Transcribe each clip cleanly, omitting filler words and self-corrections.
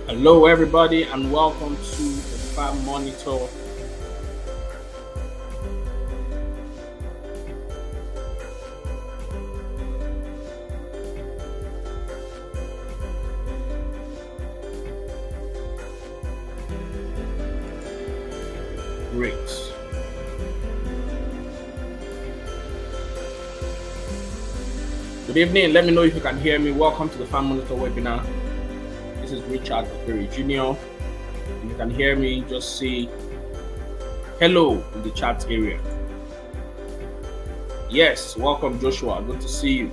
Hello, everybody, and welcome to the Farm Monitor. Great. Good evening. Let me know if you can hear me. Welcome to the Farm Monitor webinar. This is Richard Perry Jr. If you can hear me, just say hello in the chat area. Yes, welcome Joshua. Good to see you.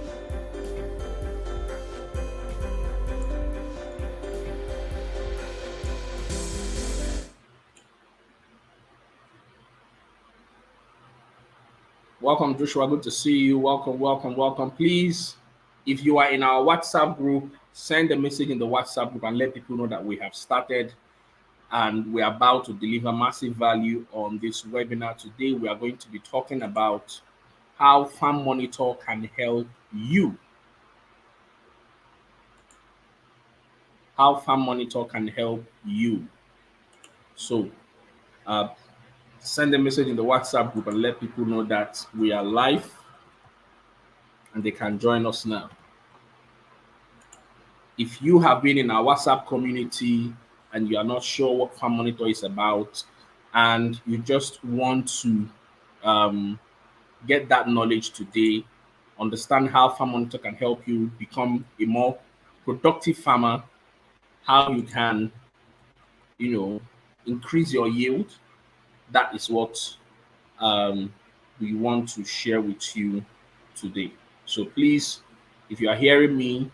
Welcome Joshua. Good to see you. Welcome. Please, if you are in our WhatsApp group, send a message in the WhatsApp group and let people know that we have started and we're about to deliver massive value on this webinar. Today, we are going to be talking about how Farm Monitor can help you. How Farm Monitor can help you. So, send a message in the WhatsApp group and let people know that we are live and they can join us now. If you have been in our WhatsApp community and you are not sure what Farm Monitor is about and you just want to get that knowledge today, understand how Farm Monitor can help you become a more productive farmer, how you can, increase your yield. That is what we want to share with you today. So please, if you are hearing me,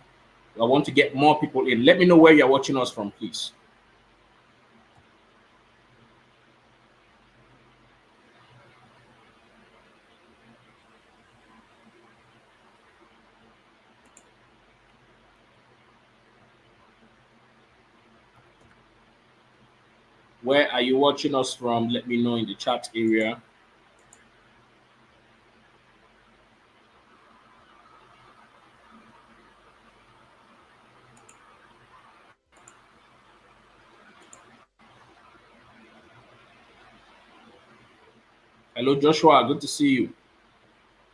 I want to get more people in. Let me know where you're watching us from, please. Where are you watching us from? Let me know in the chat area. Hello, Joshua. Good to see you.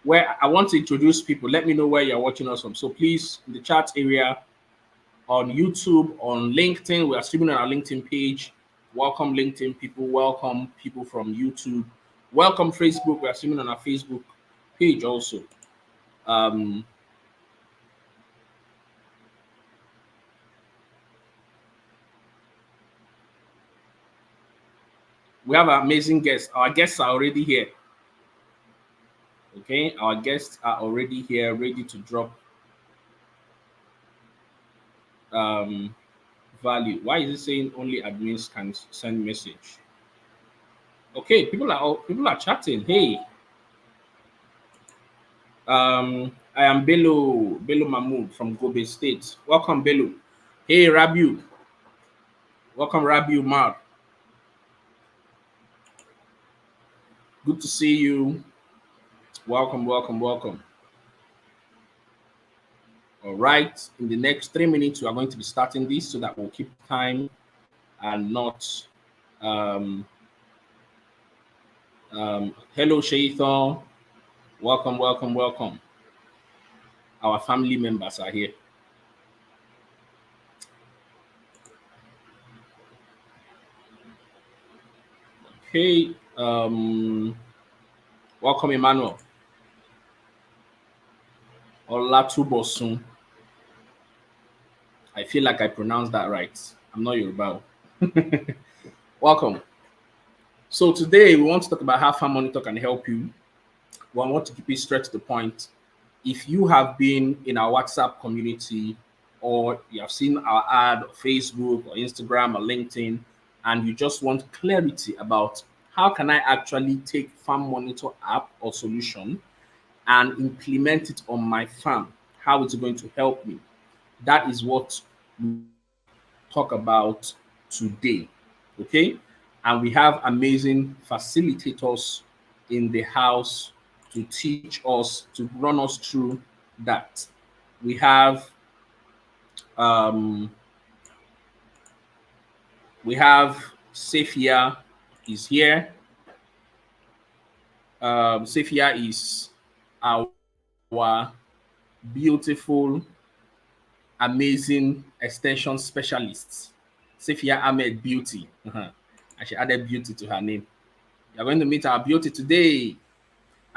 Where I want to introduce people, let me know where you're watching us from. So please, in the chat area, on YouTube, on LinkedIn, we are streaming on our LinkedIn page. Welcome LinkedIn people. Welcome people from YouTube. Welcome Facebook. We are streaming on our Facebook page also. We have amazing guests. Our guests are already here. Okay, our guests are already here, ready to drop value. Why is it saying only admins can send message? Okay, people are chatting. Hey, I am Bello Mahmood from Gobe State. Welcome, Bello. Hey, Rabiu. Welcome, Rabiu Mar. Good to see you. Welcome, welcome, welcome. All right. In the next 3 minutes, we are going to be starting this so that we'll keep time and not. Hello, Shaitan. Welcome, welcome, welcome. Our family members are here. Okay. Welcome, Emmanuel. Olatubosun. I feel like I pronounced that right. I'm not Yoruba. Welcome. So today we want to talk about how Farm Monitor can help you. Well, I want to keep it straight to the point. If you have been in our WhatsApp community or you have seen our ad on Facebook or Instagram or LinkedIn, and you just want clarity about how can I actually take Farm Monitor app or solution and implement it on my farm, how it's going to help me. That is what we talk about today. Okay. And we have amazing facilitators in the house to teach us, to run us through that. We have Safia is here. Safia is our beautiful, amazing extension specialist. Safia Ahmed Beauty. I should add beauty to her name. You're going to meet our beauty today.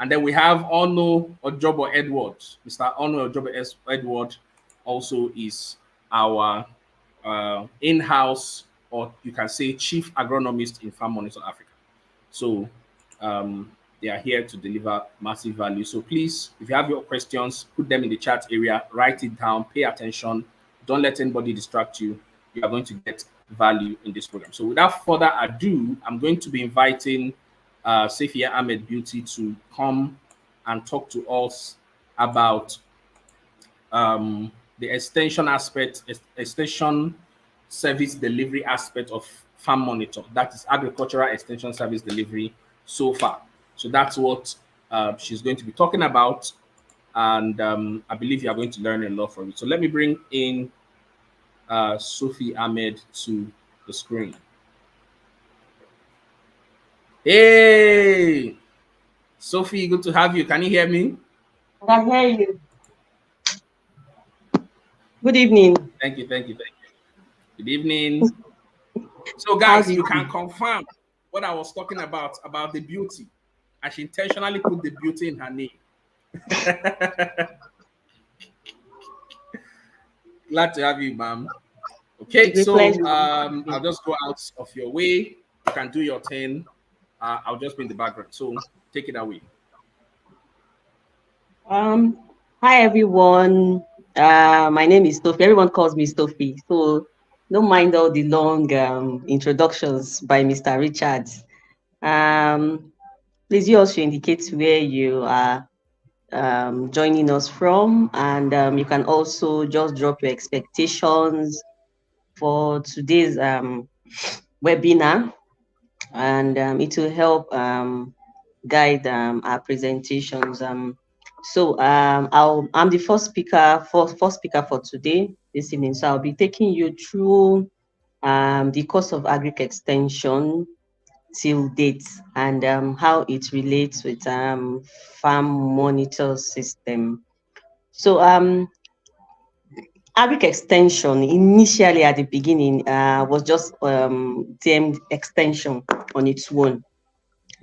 And then we have Ono Ojobo Edward. Mr. Ono Ojobo Edward also is our in-house, or you can say chief agronomist in Farm Monitor Africa. So they are here to deliver massive value. So please, if you have your questions, put them in the chat area, write it down, pay attention. Don't let anybody distract you. You are going to get value in this program. So without further ado, I'm going to be inviting Safia Ahmed Beauty to come and talk to us about the extension aspect, extension service delivery aspect of Farm Monitor. That is agricultural extension service delivery so far. So that's what she's going to be talking about. And I believe you are going to learn a lot from it. So let me bring in Sophie Ahmed to the screen. Hey, Sophie, good to have you. Can you hear me? I can hear you. Good evening. Thank you. Good evening. So, guys, you can confirm what I was talking about the beauty. And she intentionally put the beauty in her name. Glad to have you, ma'am. Okay, so I'll just go out of your way. You can do your thing. I'll just be in the background. So take it away. Hi everyone. My name is Sophie. Everyone calls me Sophie. So don't mind all the long introductions by Mr. Richards. Please, you also indicate where you are joining us from, and you can also just drop your expectations for today's webinar, and it will help guide our presentations. So I'm the first speaker for today, this evening. So I'll be taking you through the course of Agric Extension till date and how it relates with Farm Monitor system. So Agric Extension initially at the beginning was just termed extension on its own.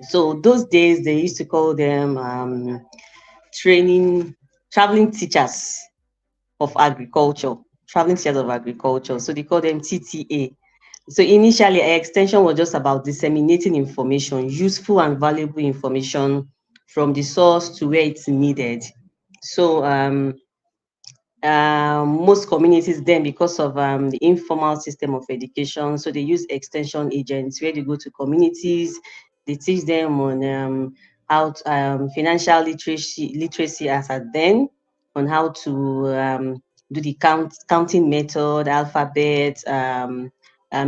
So those days they used to call them traveling teachers of agriculture. So they call them TTA. So initially, extension was just about disseminating information, useful and valuable information from the source to where it's needed. So most communities then, because of the informal system of education, so they use extension agents where they go to communities, they teach them on out financial literacy as at then, on how to do the counting method, alphabet,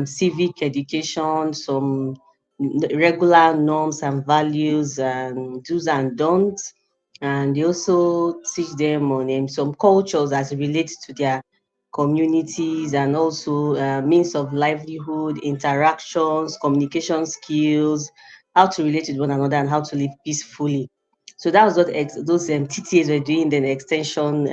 civic education, some regular norms and values, and do's and don'ts. And they also teach them on some cultures as it relates to their communities, and also means of livelihood, interactions, communication skills, how to relate with one another, and how to live peacefully. So that was what those TTAs were doing, then extension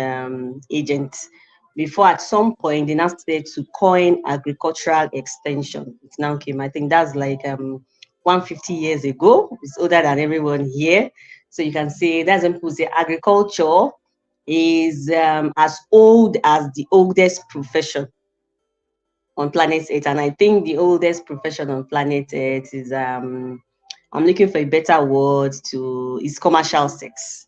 agents. Before, at some point, they now started to coin agricultural extension. It now came, I think that's like 150 years ago. It's older than everyone here. So you can say that's when people say agriculture is as old as the oldest profession on planet Earth. And I think the oldest profession on planet Earth is I'm looking for a better word to is commercial sex.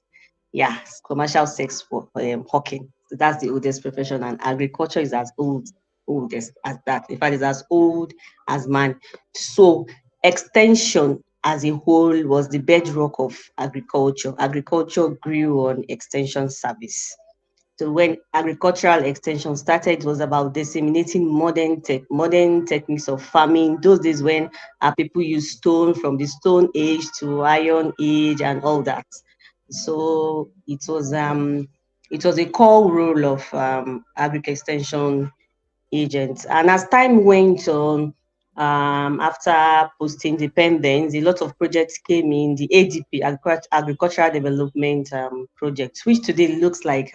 Yeah, it's commercial sex for hawking. So that's the oldest profession, and agriculture is as oldest as that. In fact, it's as old as man. So extension as a whole was the bedrock of agriculture. Agriculture grew on extension service. So when agricultural extension started, it was about disseminating modern techniques of farming. Those days when people use stone, from the Stone Age to Iron Age and all that. So it was a core role of agric extension agents. And as time went on, after post-independence, a lot of projects came in. The ADP, Agricultural Development Project, which today looks like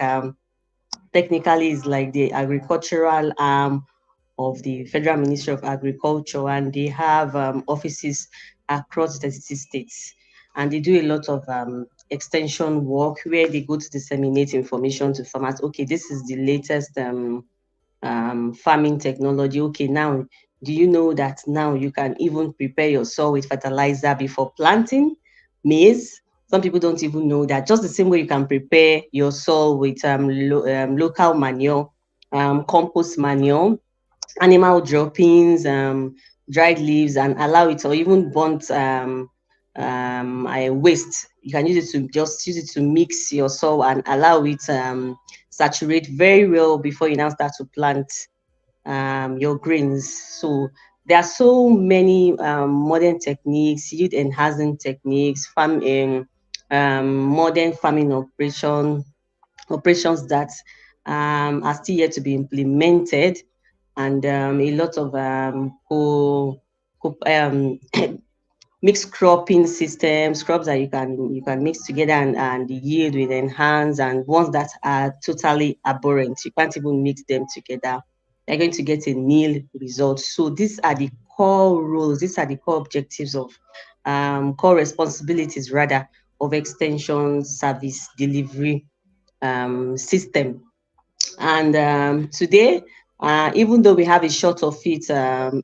technically is like the agricultural arm of the Federal Ministry of Agriculture, and they have offices across the states, and they do a lot of extension work where they go to disseminate information to farmers. Okay, this is the latest farming technology. Okay, now do you know that now you can even prepare your soil with fertilizer before planting maize? Some people don't even know that. Just the same way you can prepare your soil with local manure, compost manure, animal droppings, dried leaves, and allow it, or even burnt waste. You can use it to just use it to mix your soil and allow it saturate very well before you now start to plant your grains. So there are so many modern techniques, yield enhancing techniques, modern farming operations that are still yet to be implemented, and a lot of mixed cropping systems, crops that you can mix together, and the yield will enhance, and ones that are totally abhorrent, you can't even mix them together. You're going to get a nil result. So these are the core roles, these are the core objectives of core responsibilities rather of extension service delivery system. And today, even though we have a short of it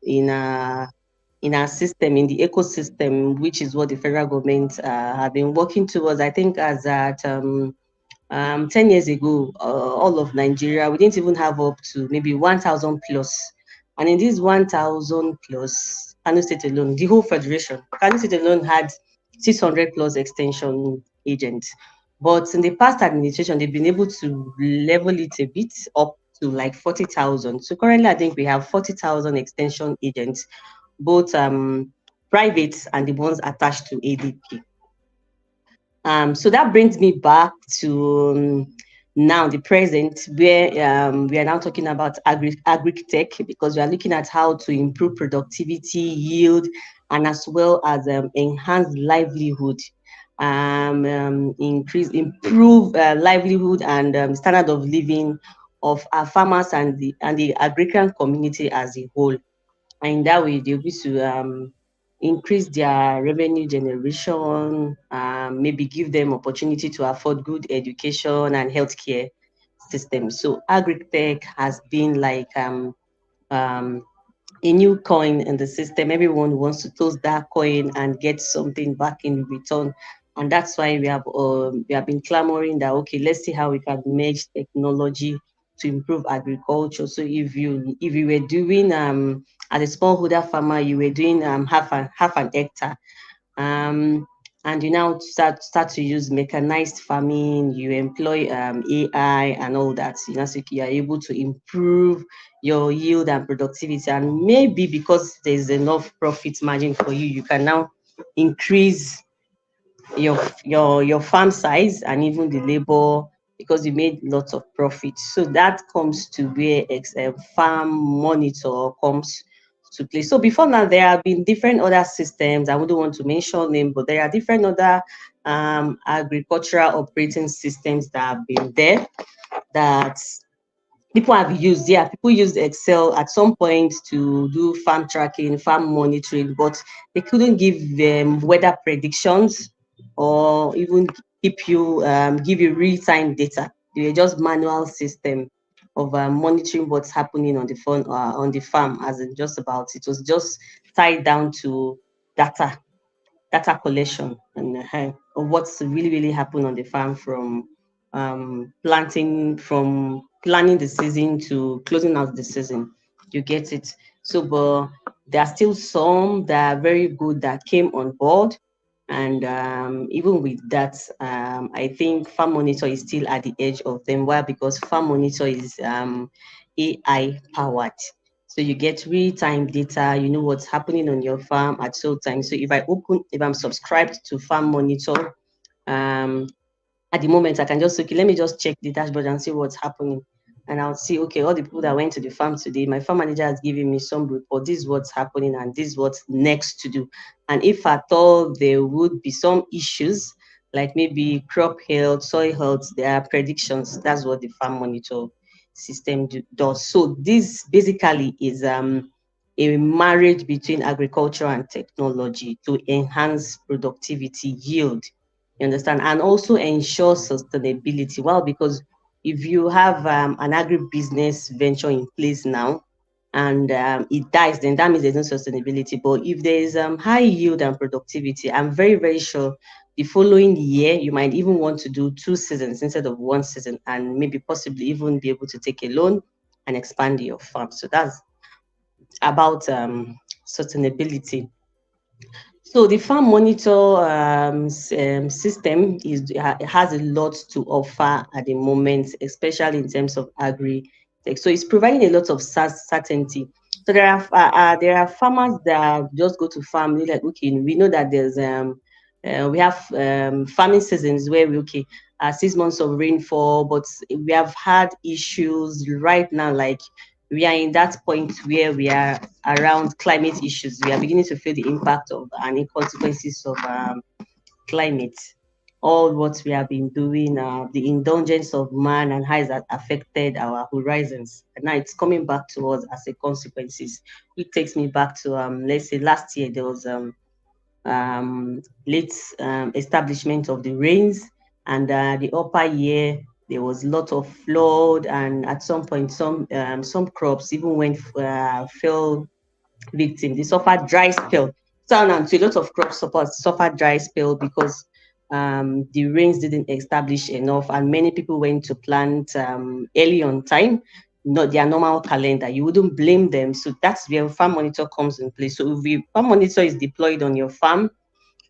in our system, in the ecosystem, which is what the federal government have been working towards, I think as at 10 years ago, all of Nigeria, we didn't even have up to maybe 1,000 plus. And in this 1,000 plus, Kano State alone, the whole federation, Kano State alone had 600 plus extension agents. But in the past administration, they've been able to level it a bit up to like 40,000. So currently, I think we have 40,000 extension agents, both private and the ones attached to ADP. So that brings me back to now the present, where we are now talking about agri-tech, because we are looking at how to improve productivity, yield, and as well as enhance livelihood, improve livelihood and standard of living of our farmers and the agrarian community as a whole. And that way they'll be to increase their revenue generation, maybe give them opportunity to afford good education and healthcare systems. So agri-tech has been like a new coin in the system. Everyone wants to toss that coin and get something back in return. And that's why we have been clamoring that, okay, let's see how we can merge technology to improve agriculture. So if you were doing as a smallholder farmer, you were doing half an hectare. and you now start to use mechanized farming, you employ AI and all that, you know, so you are able to improve your yield and productivity. And maybe because there's enough profit margin for you, you can now increase your farm size and even the labor, because you made lots of profit. So that comes to where farm monitor comes to play. So before now, there have been different other systems. I wouldn't want to mention them, but there are different other agricultural operating systems that have been there that people have used. Yeah, people used Excel at some point to do farm tracking, farm monitoring, but they couldn't give them weather predictions or even give you real-time data. They were just manual system of monitoring what's happening on the phone on the farm, as in just about, it was just tied down to data collection and of what's really happened on the farm, from planning the season to closing out the season. You get it. So, but there are still some that are very good that came on board, and even with that, I think Farm Monitor is still at the edge of them. Why? Because Farm Monitor is AI powered. So you get real-time data, you know what's happening on your farm at all times. So if I'm subscribed to Farm Monitor, um, at the moment I can just, okay, let me just check the dashboard and see what's happening. And I'll see, okay, all the people that went to the farm today, my farm manager has given me some report. This is what's happening and this is what's next to do. And if at all there would be some issues, like maybe crop health, soil health, there are predictions. That's what the Farm Monitor system does. So this basically is a marriage between agriculture and technology to enhance productivity, yield, you understand, and also ensure sustainability. Well, because if you have an agribusiness venture in place now and it dies, then that means there's no sustainability. But if there is high yield and productivity, I'm very sure the following year you might even want to do 2 seasons instead of 1 season, and maybe possibly even be able to take a loan and expand your farm. So that's about sustainability. So the Farm Monitor system has a lot to offer at the moment, especially in terms of agri tech. So it's providing a lot of certainty. So there are farmers that just go to farm, like, okay, we know that we have farming seasons where 6 months of rainfall, but we have had issues right now, like we are in that point where we are around climate issues. We are beginning to feel the impact of and consequences of climate. All what we have been doing, the indulgence of man and how has that affected our horizons. And now it's coming back to us as a consequences. It takes me back to let's say last year there was late establishment of the rains, and the upper year there was a lot of flood, and at some point some crops even went fell victim. They suffered dry spell. So and to a lot of crops suffered dry spell because the rains didn't establish enough, and many people went to plant early on time, not their normal calendar. You wouldn't blame them. So that's where Farm Monitor comes in place. So if the Farm Monitor is deployed on your farm,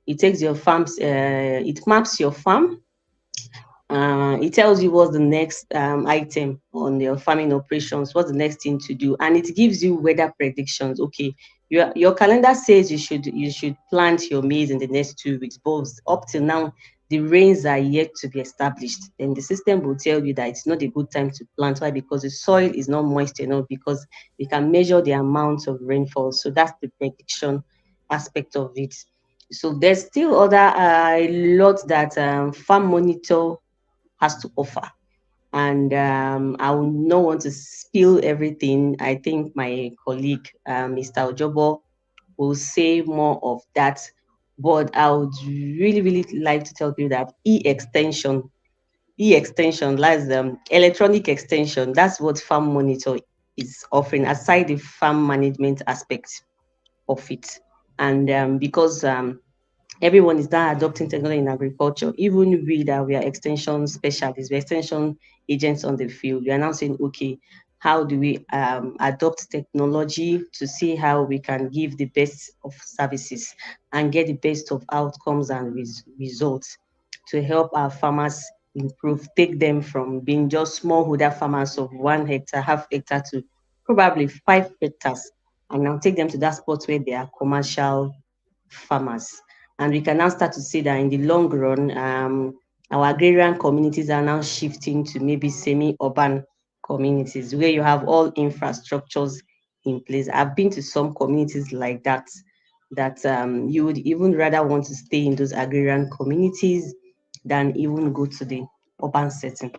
it takes your farms, it maps your farm. It tells you what's the next item on your farming operations, what's the next thing to do, and it gives you weather predictions. Okay, your calendar says you should plant your maize in the next 2 weeks, but up till now the rains are yet to be established. Then the system will tell you that it's not a good time to plant. Why? Because the soil is not moist enough, because we can measure the amount of rainfall. So that's the prediction aspect of it. So there's still other lot that Farm Monitor has to offer. And I will not want to spill everything. I think my colleague, Mr. Ojobo, will say more of that. But I would really like to tell you that e-extension, that's electronic extension. That's what Farm Monitor is offering, aside the farm management aspect of it. And because everyone is now adopting technology in agriculture. Even we that we are extension specialists, we're extension agents on the field. We are now saying, okay, how do we adopt technology to see how we can give the best of services and get the best of outcomes and results to help our farmers improve, take them from being just smallholder farmers of 1 hectare, half hectare to probably 5 hectares, and now take them to that spot where they are commercial farmers. And we can now start to see that in the long run, our agrarian communities are now shifting to maybe semi-urban communities where you have all infrastructures in place. I've been to some communities like that, you would even rather want to stay in those agrarian communities than even go to the urban setting,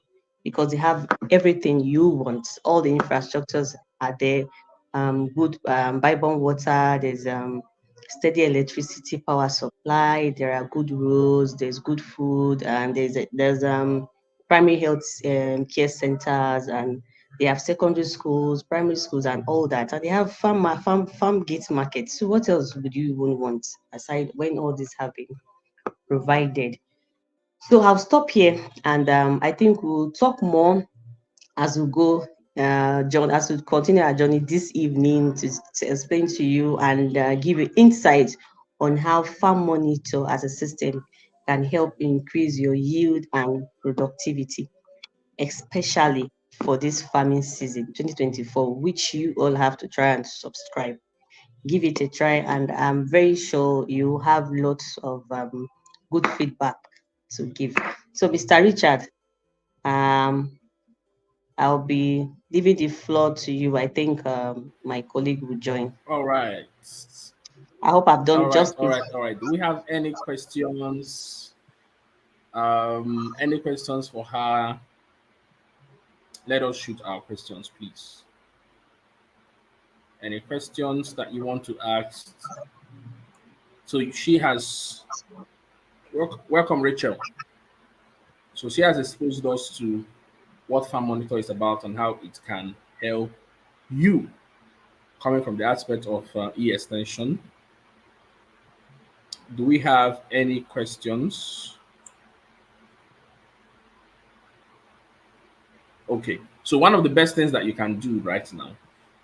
because they have everything you want. All the infrastructures are there, good by-borne water, there's steady electricity power supply, there are good roads, there's good food, and there's primary health care centers, and they have secondary schools, primary schools, and all that. And they have farm gate markets. So what else would you even want aside when all this have been provided? So I'll stop here, and I think we'll talk more as we go, John, as we continue our journey this evening to explain to you and give you insight on how Farm Monitor as a system can help increase your yield and productivity, especially for this farming season 2024, which you all have to try and subscribe. Give it a try, and I'm very sure you have lots of good feedback to give. So, Mr. Richard, um, I'll be leaving the floor to you. I think my colleague will join. All right. I hope I've done justice. All right. Do we have any questions? Any questions for her? Let us shoot our questions, please. Any questions that you want to ask? So she has welcome, Rachel. So she has exposed us to what Farm Monitor is about and how it can help you, coming from the aspect of e-extension. Do we have any questions? Okay, so one of the best things that you can do right now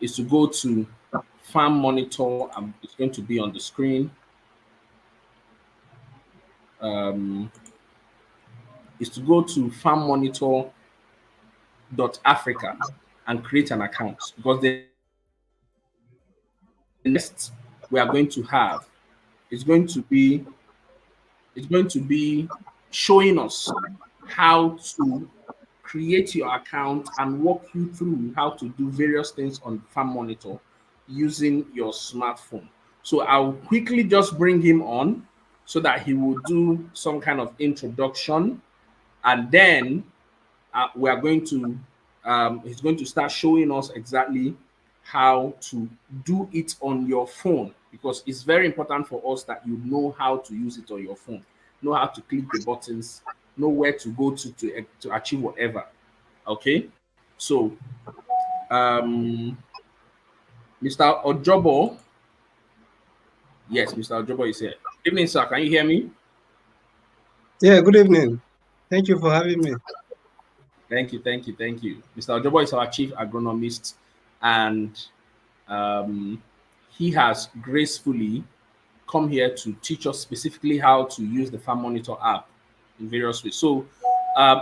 is to go to Farm Monitor. It's going to be on the screen. Is to go to farmmonitor.africa and create an account, because the next we are going to have is going to be showing us how to create your account and walk you through how to do various things on Farm Monitor using your smartphone. So I'll quickly just bring him on so that he will do some kind of introduction, and then we are going to he's going to start showing us exactly how to do it on your phone, because it's very important for us that you know how to use it on your phone, know how to click the buttons, know where to go to achieve whatever. Okay, so Mr. Ojobo, yes, Mr. Ojobo is here. Good evening, sir. Can you hear me? Yeah, good evening. Thank you for having me. Thank you. Mr. Ojobo is our chief agronomist, and he has gracefully come here to teach us specifically how to use the Farm Monitor app in various ways. So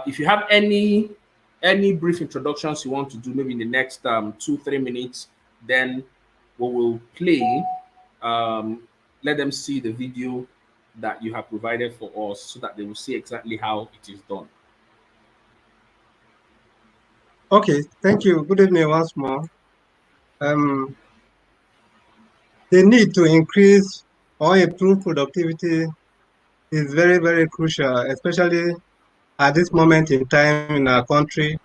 if you have any brief introductions you want to do, maybe in the next 2-3 minutes, then we will play. Let them see the video that you have provided for us so that they will see exactly how it is done. Okay, thank you. Good evening once more. The need to increase or improve productivity is very, very crucial, especially at this moment in time in our country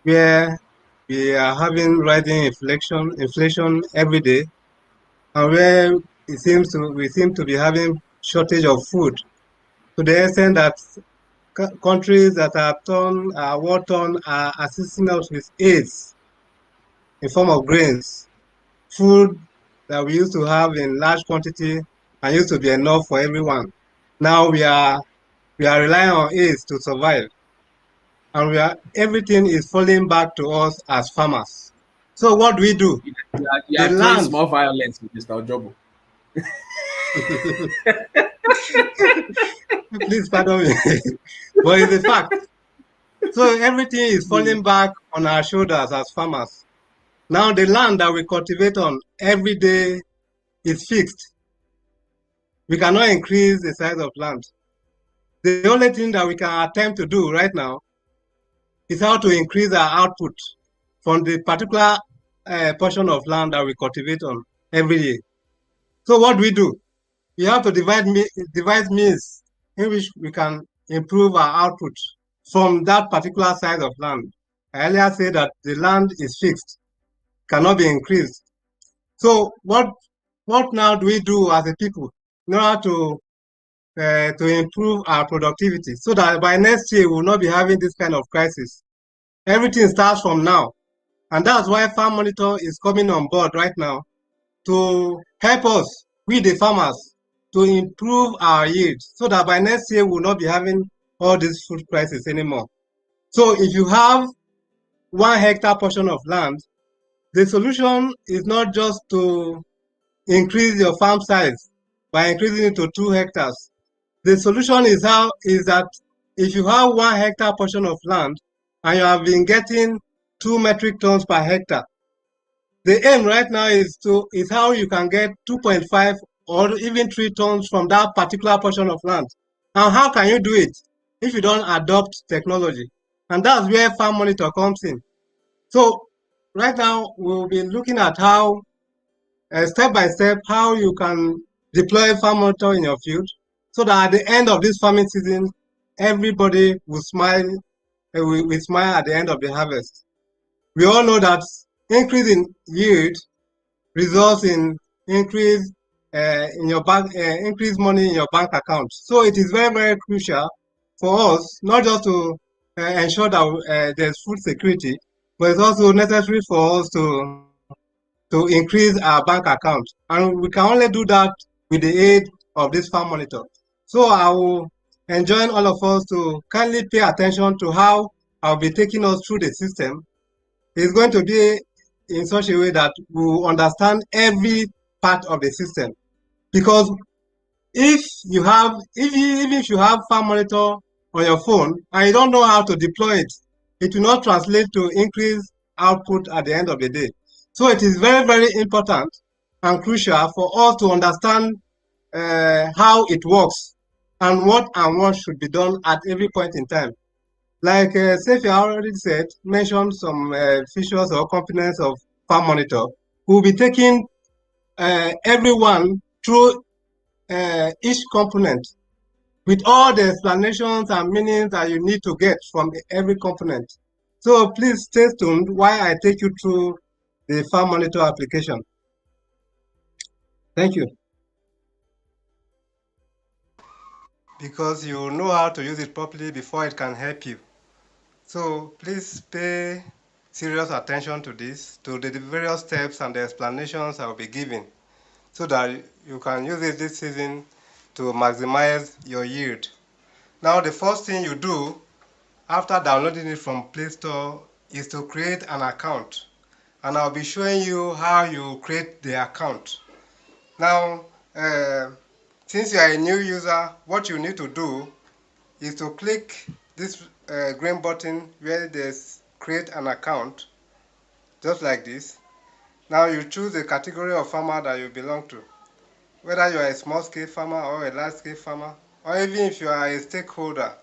where we are having rising inflation every day, and where we seem to be having shortage of food, to the extent that countries that are war-torn are assisting us with aids in form of grains, food that we used to have in large quantity and used to be enough for everyone. Now we are relying on aids to survive, and everything is falling back to us as farmers. So what do we do? You The are throwing land. small violence with Mr. Ojobo. Please pardon me. But it's a fact. So everything is falling back on our shoulders as farmers. Now the land that we cultivate on every day is fixed. We cannot increase the size of land. The only thing that we can attempt to do right now is how to increase our output from the particular portion of land that we cultivate on every year. So what do? We have to devise means in which we can improve our output from that particular size of land. I earlier said that the land is fixed, cannot be increased. So what now do we do as a people in order to improve our productivity so that by next year we will not be having this kind of crisis? Everything starts from now. And that's why Farm Monitor is coming on board right now to help us, we the farmers, to improve our yield so that by next year we will not be having all these food crises anymore. So if you have 1 hectare portion of land, the solution is not just to increase your farm size by increasing it to 2 hectares. The solution is that if you have 1 hectare portion of land and you have been getting 2 metric tons per hectare, the aim right now is how you can get 2.5 or even 3 tons from that particular portion of land. And how can you do it if you don't adopt technology? And that's where Farm Monitor comes in. So right now we'll be looking at how step by step how you can deploy Farm Monitor in your field so that at the end of this farming season, everybody will smile at the end of the harvest. We all know that increase in yield results in increase in your bank, increase money in your bank account. So it is very, very crucial for us not just to ensure that there's food security, but it's also necessary for us to increase our bank account. And we can only do that with the aid of this Farm Monitor. So I will enjoin all of us to kindly pay attention to how I'll be taking us through the system. It's going to be in such a way that we will understand every part of the system. Because even if you have Farm Monitor on your phone and you don't know how to deploy it, it will not translate to increased output at the end of the day. So it is very, very important and crucial for us to understand how it works and what should be done at every point in time. Like Sefi already mentioned some features or components of Farm Monitor. We'll be taking everyone through each component with all the explanations and meanings that you need to get from every component. So please stay tuned while I take you through the Farm Monitor application. Thank you. Because you know how to use it properly before it can help you. So please pay serious attention to this, to the various steps and the explanations I will be giving, so that you can use it this season to maximize your yield. Now, the first thing you do after downloading it from Play Store is to create an account. And I'll be showing you how you create the account. Now, since you are a new user, what you need to do is to click this green button where there's create an account, just like this. Now you choose the category of farmer that you belong to, whether you are a small-scale farmer or a large-scale farmer, or even if you are a stakeholder,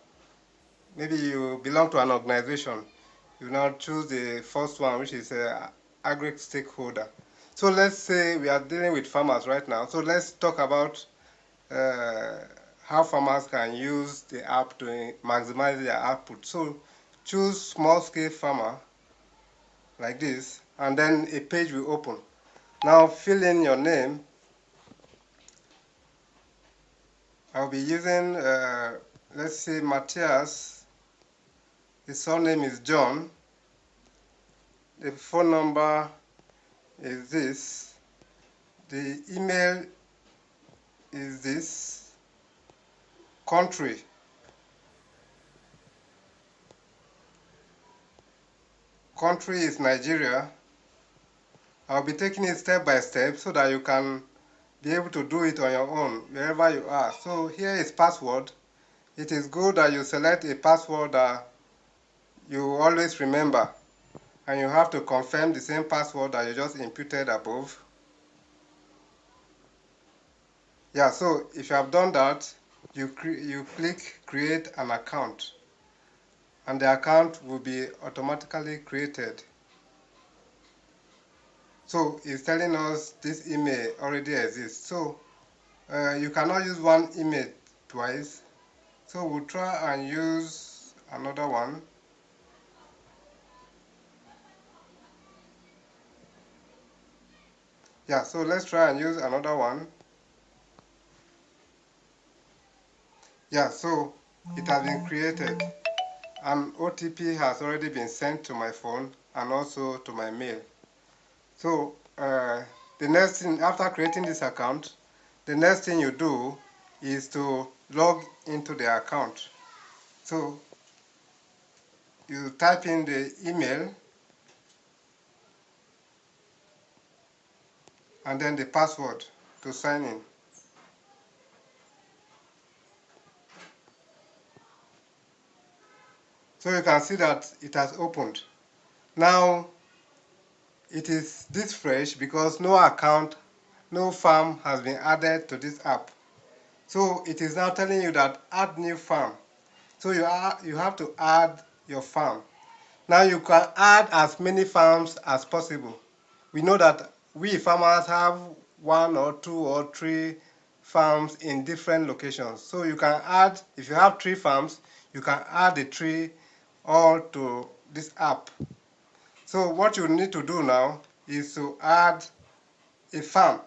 maybe you belong to an organization, you now choose the first one, which is agri stakeholder. So let's say we are dealing with farmers right now. So let's talk about how farmers can use the app to maximize their output. So choose small scale farmer like this, and then a page will open. Now fill in your name. I'll be using, let's say, Matthias. His surname is John. The phone number is this. The email is this. Country. Country is Nigeria. I'll be taking it step by step so that you can be able to do it on your own wherever you are. So here is password. It is good that you select a password that you always remember, and you have to confirm the same password that you just inputted above. Yeah, so if you have done that, you click create an account, and the account will be automatically created. So it's telling us this email already exists. So you cannot use one email twice. So we'll try and use another one. Yeah, so let's try and use another one. Yeah, so it has been created. An OTP has already been sent to my phone and also to my mail. So the next thing, after creating this account, the next thing you do is to log into the account. So you type in the email and then the password to sign in. So you can see that it has opened. Now it is this fresh because no account, no farm has been added to this app. So it is now telling you that add new farm. So you have to add your farm. Now you can add as many farms as possible. We know that we farmers have 1 or 2 or 3 farms in different locations. So you can add, if you have 3 farms, you can add the 3 all to this app. So what you need to do now is to add a farm.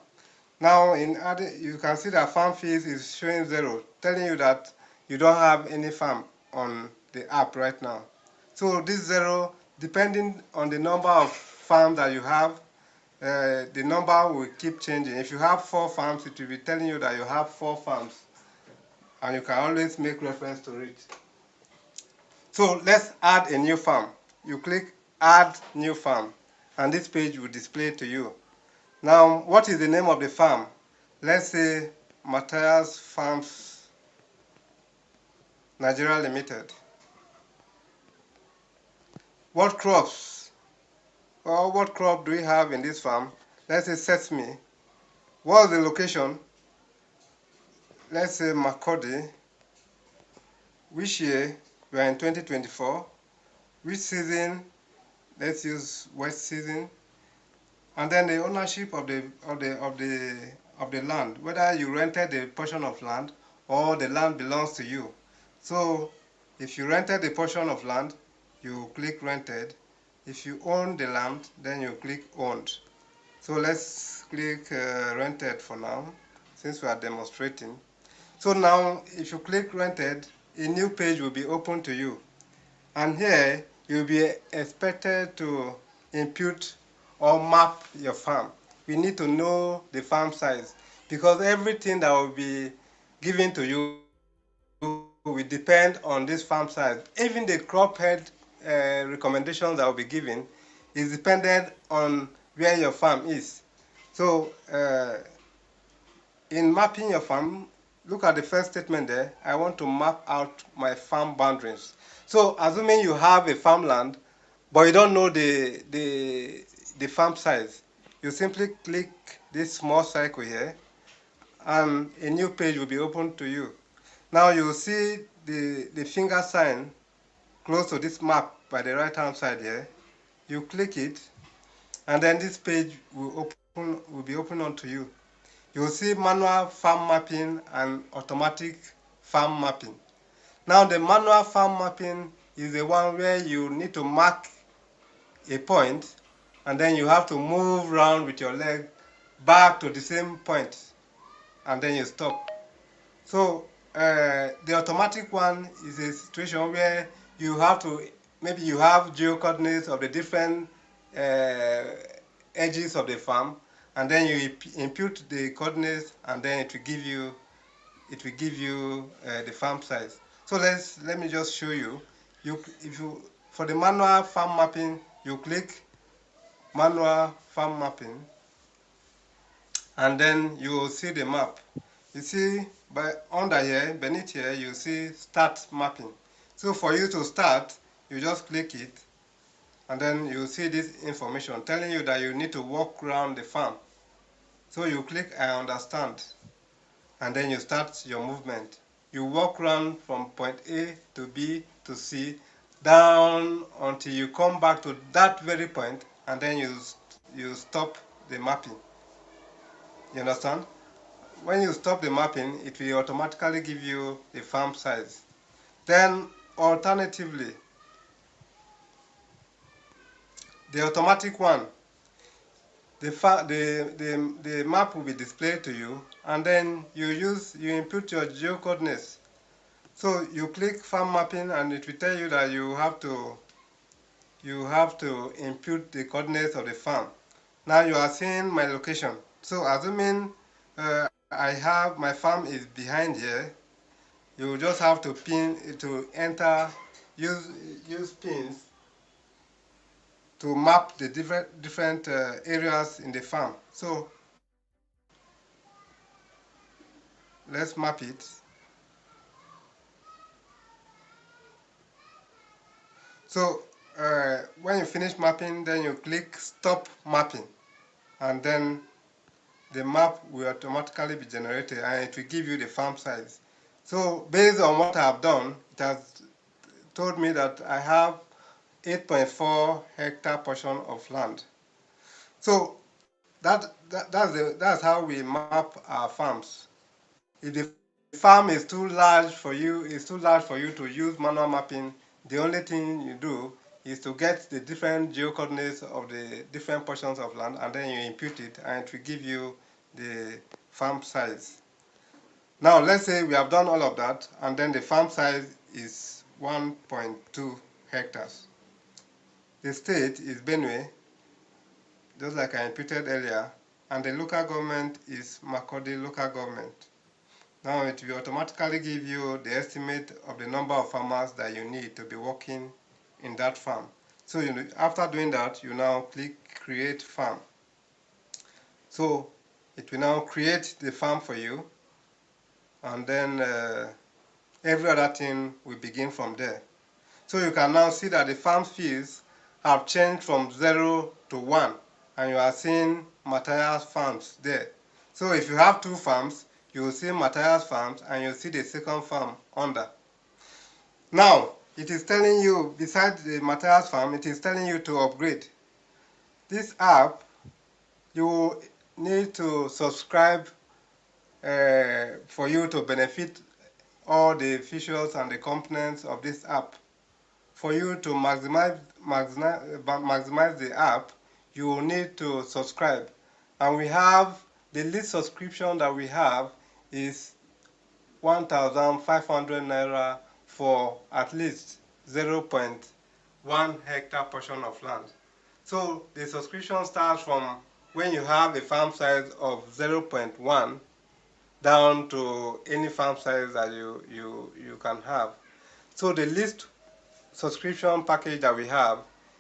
Now in adding, you can see that farm fees is showing 0, telling you that you don't have any farm on the app right now. So this 0, depending on the number of farms that you have, the number will keep changing. If you have 4 farms, it will be telling you that you have 4 farms, and you can always make reference to it. So let's add a new farm. You click add new farm, and this page will display to you. Now, what is the name of the farm? Let's say Matthias Farms Nigeria Limited. What crops or what crop do we have in this farm? Let's say sesame. What's the location? Let's say Makurdi. Which year? We are in 2024. Which season? Let's use wet season. And then the ownership of the land, whether you rented a portion of land or the land belongs to you. So if you rented a portion of land, you click rented. If you own the land, then you click owned. So let's click rented for now, since we are demonstrating. So now if you click rented, a new page will be open to you, and here you'll be expected to input or map your farm. We need to know the farm size, because everything that will be given to you will depend on this farm size. Even the crop head recommendations that will be given is dependent on where your farm is. So in mapping your farm, look at the first statement there. I want to map out my farm boundaries. So assuming you have a farmland, but you don't know the farm size, you simply click this small circle here, and a new page will be open to you. Now you will see the finger sign close to this map by the right hand side here. You click it, and then this page will be open onto you. You will see manual farm mapping and automatic farm mapping. Now the manual farm mapping is the one where you need to mark a point, and then you have to move around with your leg back to the same point, and then you stop. So the automatic one is a situation where you have to, maybe you have geo coordinates of the different edges of the farm, and then you input the coordinates, and then it will give you the farm size. So let me just show you. For the manual farm mapping, you click manual farm mapping, and then you will see the map. You see, by under here, beneath here, you see start mapping. So for you to start, you just click it, and then you see this information telling you that you need to walk around the farm. So you click I understand, and then you start your movement. You walk around from point A to B to C, down until you come back to that very point, and then you stop the mapping. You understand? When you stop the mapping, it will automatically give you the farm size. Then alternatively, the automatic one, the map will be displayed to you, and then you input your geocoordinates. So you click farm mapping, and it will tell you that you have to input the coordinates of the farm. Now you are seeing my location. So assuming I have my farm is behind here, you just have to use pins to map the different areas in the farm. So let's map it. So when you finish mapping, then you click stop mapping, and then the map will automatically be generated, and it will give you the farm size. So based on what I have done, it has told me that I have 8.4 hectare portion of land. So that's how we map our farms. If the farm is too large for you to use manual mapping, the only thing you do is to get the different geocoordinates of the different portions of land, and then you input it, and it will give you the farm size. Now let's say we have done all of that, and then the farm size is 1.2 hectares. The state is Benue, just like I imputed earlier, and the local government is Makurdi local government. Now it will automatically give you the estimate of the number of farmers that you need to be working in that farm. So after doing that, you now click create farm. So it will now create the farm for you, and then every other thing will begin from there. So you can now see that the farm fields have changed from 0 to 1, and you are seeing Matthias farms there. So if you have two farms, you will see Matthias farms, and you'll see the second farm under. Now, it is telling you, besides the Matthias farm, it is telling you to upgrade. This app, you need to subscribe for you to benefit all the features and the components of this app. For you to maximize the app, you will need to subscribe. And we have, the least subscription that we have is 1,500 naira for at least 0.1 hectare portion of land. So the subscription starts from when you have a farm size of 0.1 down to any farm size that you can have. So the least subscription package that we have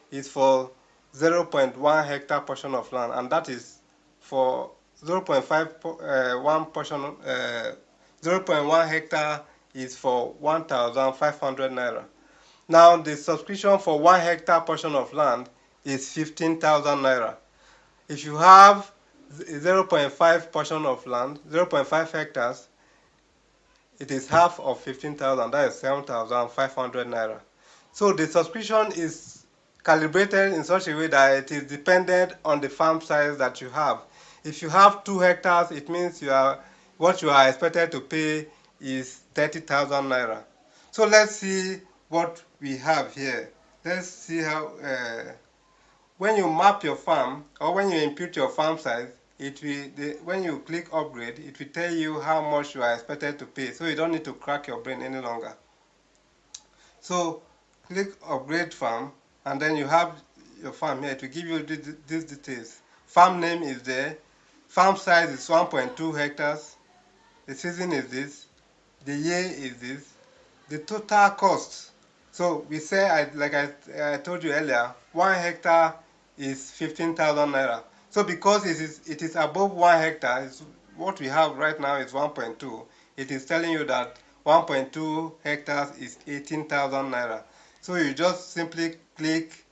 is for 0.1 hectare portion of land, and that is for 0.1 hectare is for 1,500 naira. Now the subscription for 1 hectare portion of land is 15,000 naira. If you have 0.5 portion of land, 0.5 hectares, it is half of 15,000, that is 7,500 naira. So the subscription is calibrated in such a way that it is dependent on the farm size that you have. If you have 2 hectares, it means what you are expected to pay is 30,000 naira. So let's see what we have here. Let's see how, when you map your farm, or when you input your farm size, when you click upgrade, it will tell you how much you are expected to pay. So you don't need to crack your brain any longer. So click upgrade farm, and then you have your farm here. It will give you these details. Farm name is there. Farm size is 1.2 hectares. The season is this. The year is this. The total cost. So we say, like I told you earlier, 1 hectare is 15,000 naira. So because it is above 1 hectare, what we have right now is 1.2. It is telling you that 1.2 hectares is 18,000 naira. So you just simply click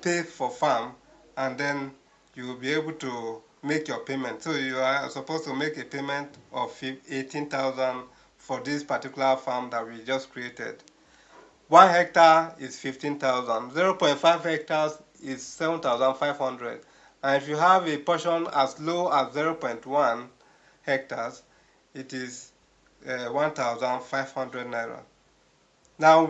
pay for farm, and then you will be able to make your payment. So you are supposed to make a payment of 18,000 for this particular farm that we just created. 1 hectare is 15,000. 0.5 hectares is 7,500. And if you have a portion as low as 0.1 hectares, it is 1,500 naira. Now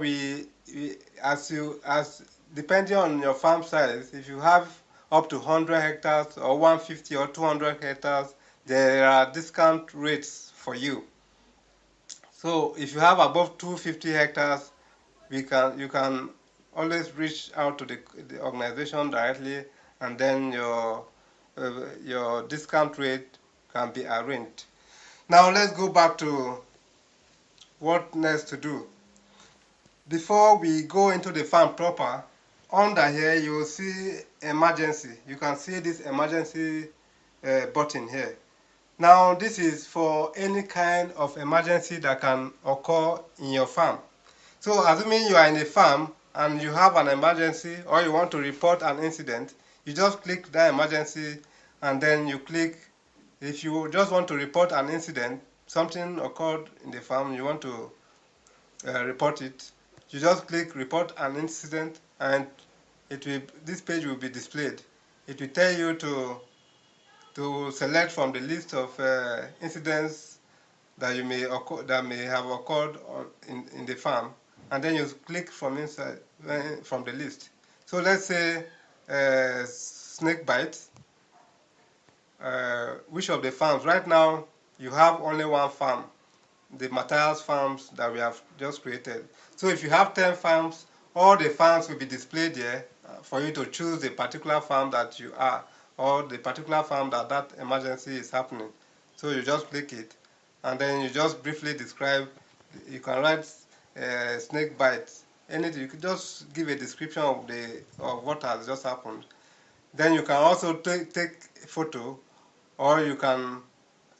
as depending on your farm size, if you have up to 100 hectares or 150 or 200 hectares, there are discount rates for you. So if you have above 250 hectares, you can always reach out to the organization directly, and then your discount rate can be arranged. Now let's go back to what next to do. Before we go into the farm proper, under here you will see emergency. You can see this emergency button here. Now this is for any kind of emergency that can occur in your farm. So assuming you are in a farm and you have an emergency or you want to report an incident, you just click that emergency, and then you click, if you just want to report an incident, something occurred in the farm, you want to report it, you just click report an incident, and this page will be displayed. It will tell you to select from the list of incidents that may have occurred in the farm, and then you click from inside from the list. So let's say snake bite. Which of the farms? Right now you have only one farm, the Matthias farms that we have just created. So if you have 10 farms, all the farms will be displayed here for you to choose the particular farm that you are, or the particular farm that emergency is happening. So you just click it, and then you just briefly describe. You can write snake bite, anything. You can just give a description of what has just happened. Then you can also take a photo, or you can,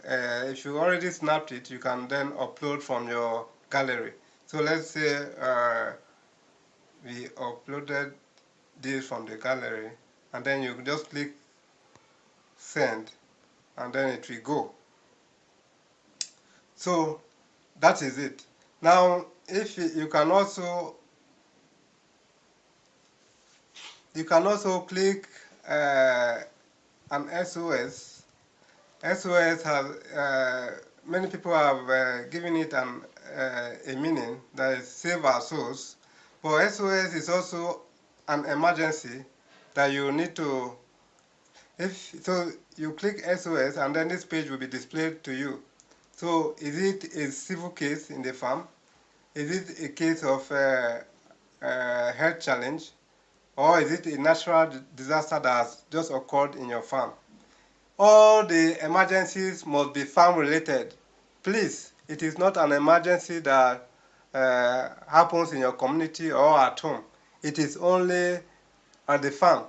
if you already snapped it, you can then upload from your gallery. So let's say we uploaded this from the gallery, and then you just click send, and then it will go. So that is it. Now if you can also click an SOS. SOS has many people have given it a meaning, that is save our souls. But SOS is also an emergency that you need to. So you click SOS, and then this page will be displayed to you. So is it a civil case in the farm? Is it a case of health challenge? Or is it a natural disaster that has just occurred in your farm? All the emergencies must be farm related. Please, it is not an emergency that happens in your community or at home. It is only at the farm.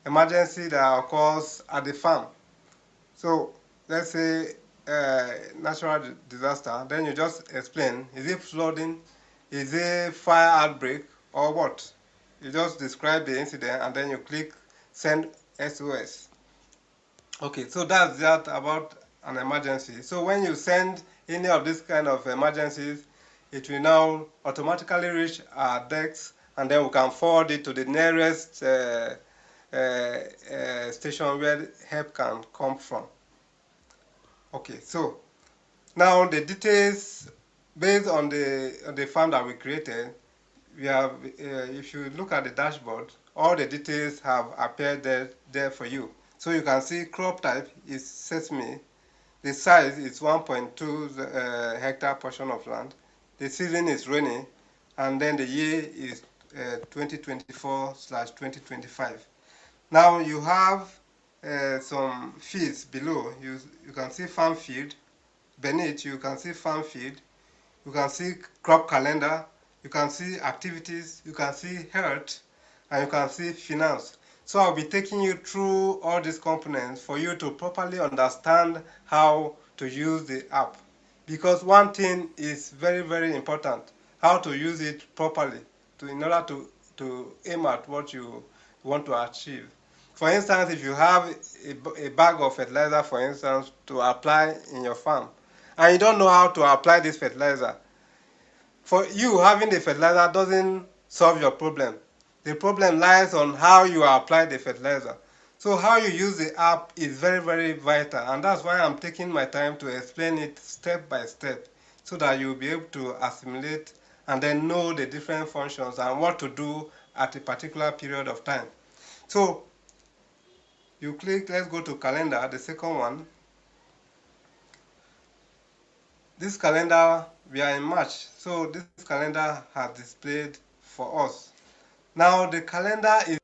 Emergency that occurs at the farm. So let's say natural disaster, then you just explain, is it flooding, is it fire outbreak, or what? You just describe the incident, and then you click send SOS. Okay, so that's that about an emergency. So when you send any of these kind of emergencies, it will now automatically reach our decks, and then we can forward it to the nearest station where help can come from. Okay, so now the details based on the farm that we created, we have. If you look at the dashboard, all the details have appeared there for you. So you can see crop type is sesame. The size is 1.2 hectare portion of land. The season is rainy, and then the year is 2024/2025. Now you have some fields below. You can see farm field. Beneath you can see farm field. You can see crop calendar. You can see activities. You can see health, and you can see finance. So I'll be taking you through all these components for you to properly understand how to use the app. Because one thing is very, very important, how to use it properly in order to aim at what you want to achieve. For instance, if you have a bag of fertilizer, for instance, to apply in your farm, and you don't know how to apply this fertilizer, for you, having the fertilizer doesn't solve your problem. The problem lies on how you apply the fertilizer. So how you use the app is very, very vital, and that's why I'm taking my time to explain it step by step so that you'll be able to assimilate and then know the different functions and what to do at a particular period of time. So you click, let's go to calendar, the second one. This calendar, we are in March, so this calendar has displayed for us. Now the calendar is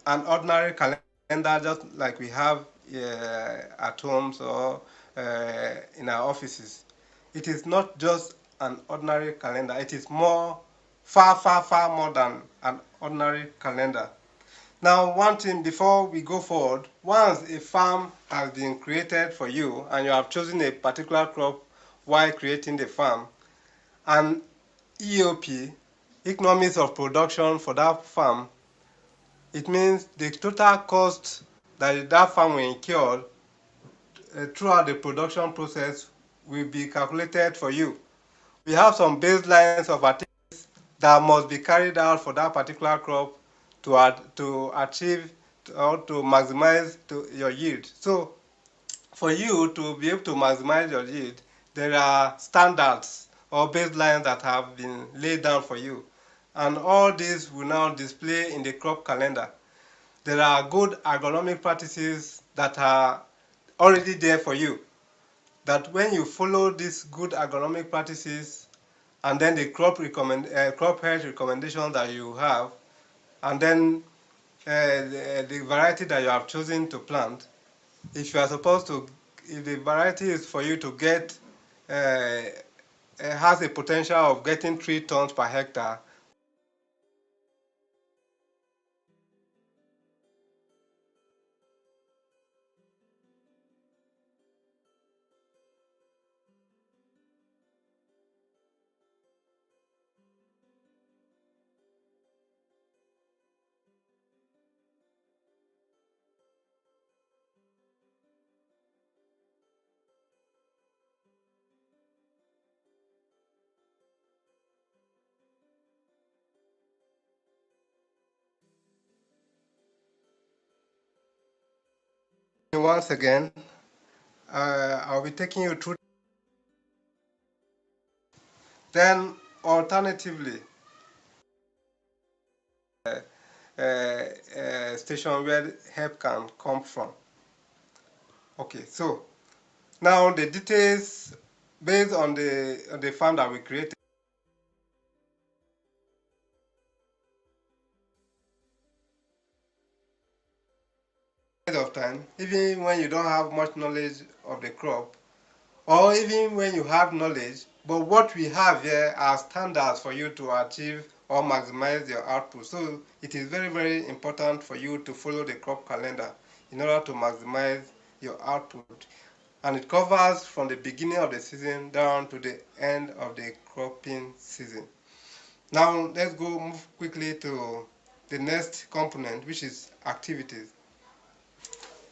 an ordinary calendar just like we have at homes or in our offices. It is not just an ordinary calendar, it is far more than an ordinary calendar. Now one thing before we go forward, once a farm has been created for you and you have chosen a particular crop while creating the farm, and EOP, economics of production for that farm, it means the total cost that that farm will incur throughout the production process will be calculated for you. We have some baselines of activities that must be carried out for that particular crop to achieve or to maximize your yield. So for you to be able to maximize your yield, there are standards or baselines that have been laid down for you. And all these will now display in the crop calendar. There are good agronomic practices that are already there for you. That when you follow these good agronomic practices and then the crop health recommendations that you have, and then the variety that you have chosen to plant, if you are supposed to, if the variety is for you to get, has a potential of getting 3 tons per hectare, once again, I'll be taking you through. Then, alternatively, station where help can come from. Okay, so now the details based on the farm that we created of time, even when you don't have much knowledge of the crop, or even when you have knowledge, but what we have here are standards for you to achieve or maximize your output. So it is very, very important for you to follow the crop calendar in order to maximize your output. And it covers from the beginning of the season down to the end of the cropping season. Now let's move quickly to the next component, which is activities.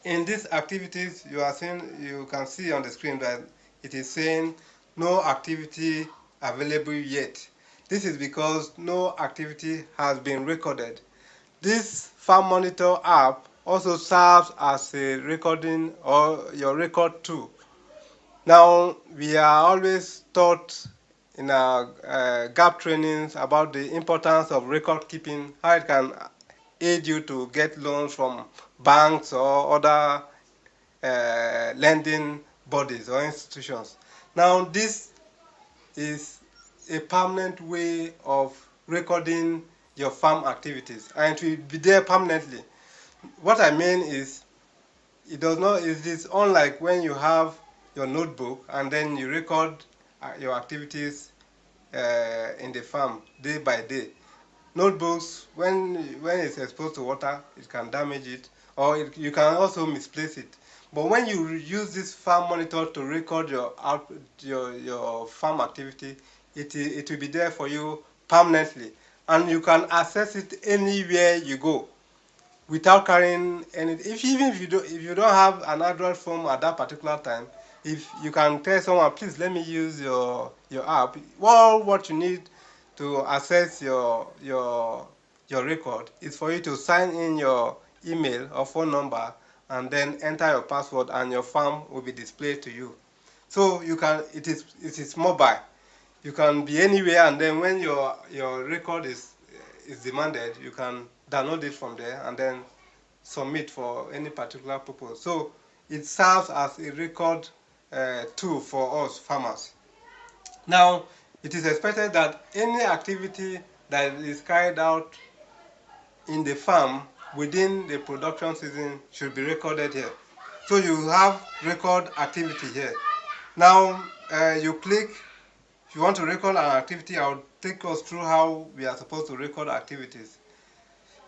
In these activities, you can see on the screen that it is saying no activity available yet. This is because no activity has been recorded. This Farm Monitor app also serves as a recording or your record tool. Now, we are always taught in our gap trainings about the importance of record keeping, how it can aid you to get loans from banks or other lending bodies or institutions. Now, this is a permanent way of recording your farm activities, and it will be there permanently. What I mean is, it is unlike when you have your notebook and then you record your activities in the farm day by day. Notebooks, when it's exposed to water, it can damage it, or you can also misplace it. But when you use this farm monitor to record your farm activity, it will be there for you permanently, and you can access it anywhere you go without carrying any. Even if you don't have an Android phone at that particular time, if you can tell someone, please let me use your app. Well, what you need to access your record is for you to sign in your email or phone number and then enter your password, and your farm will be displayed to you. So you can, it is mobile. You can be anywhere, and then when your record is demanded, you can download it from there and then submit for any particular purpose. So it serves as a record tool for us farmers. Now, it is expected that any activity that is carried out in the farm within the production season should be recorded here. So you have record activity here. Now, you click, if you want to record an activity, I'll take us through how we are supposed to record activities.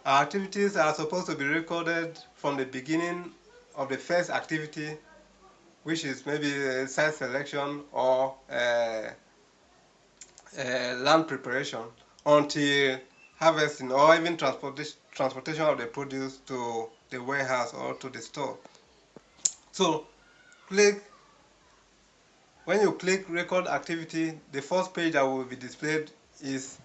Our activities are supposed to be recorded from the beginning of the first activity, which is maybe site selection or land preparation, until harvesting or even transportation of the produce to the warehouse or to the store. So when you click record activity, the first page that will be displayed is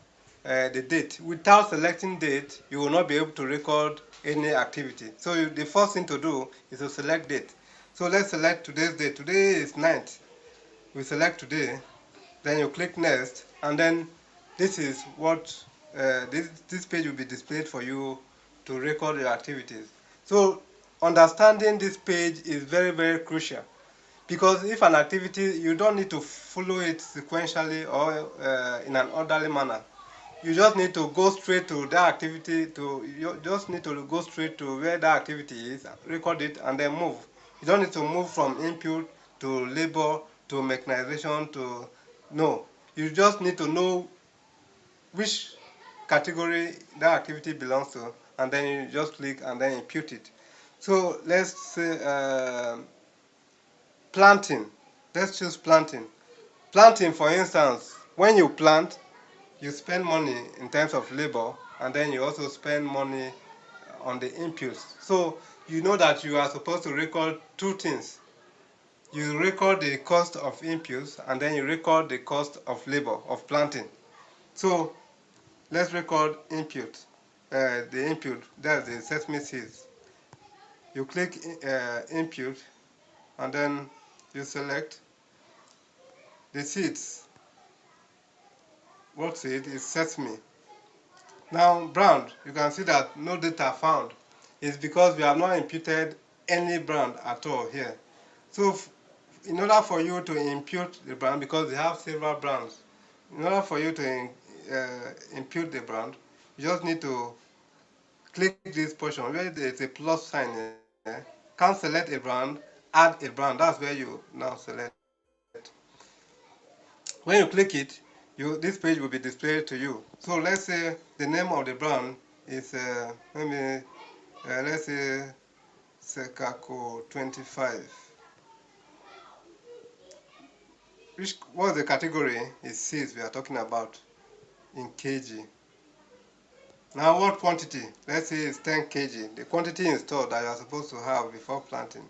the date. Without selecting date, you will not be able to record any activity. So the first thing to do is to select date. So let's select today's date. Today is 9th. We select today, then you click next, and then this is what this page will be displayed for you to record your activities. So understanding this page is very, very crucial, because if an activity, you don't need to follow it sequentially or in an orderly manner. You just need to go straight to that activity. You just need to go straight to where that activity is, record it, and then move. You don't need to move from input to labor to mechanization to no. You just need to know which category that activity belongs to, and then you just click and then impute it. So let's say planting. Let's choose planting. Planting, for instance, when you plant, you spend money in terms of labor, and then you also spend money on the inputs. So you know that you are supposed to record two things. You record the cost of inputs, and then you record the cost of labor of planting. So let's record input. The input, that's the sesame seeds. You click input, and then you select the seeds. What seed is sesame? Now brand, you can see that no data found. It's because we have not imputed any brand at all here. So in order for you to impute the brand, because they have several brands, in order for you to impute the brand, you just need to click this portion where there's a plus sign here. Can't select a brand, add a brand. That's where you now select. When you click it, this page will be displayed to you. So let's say the name of the brand is let's say Sekaco 25. What's the category? Is seeds we are talking about in kg. Now what quantity? Let's say it's 10 kg. The quantity in store that you are supposed to have before planting.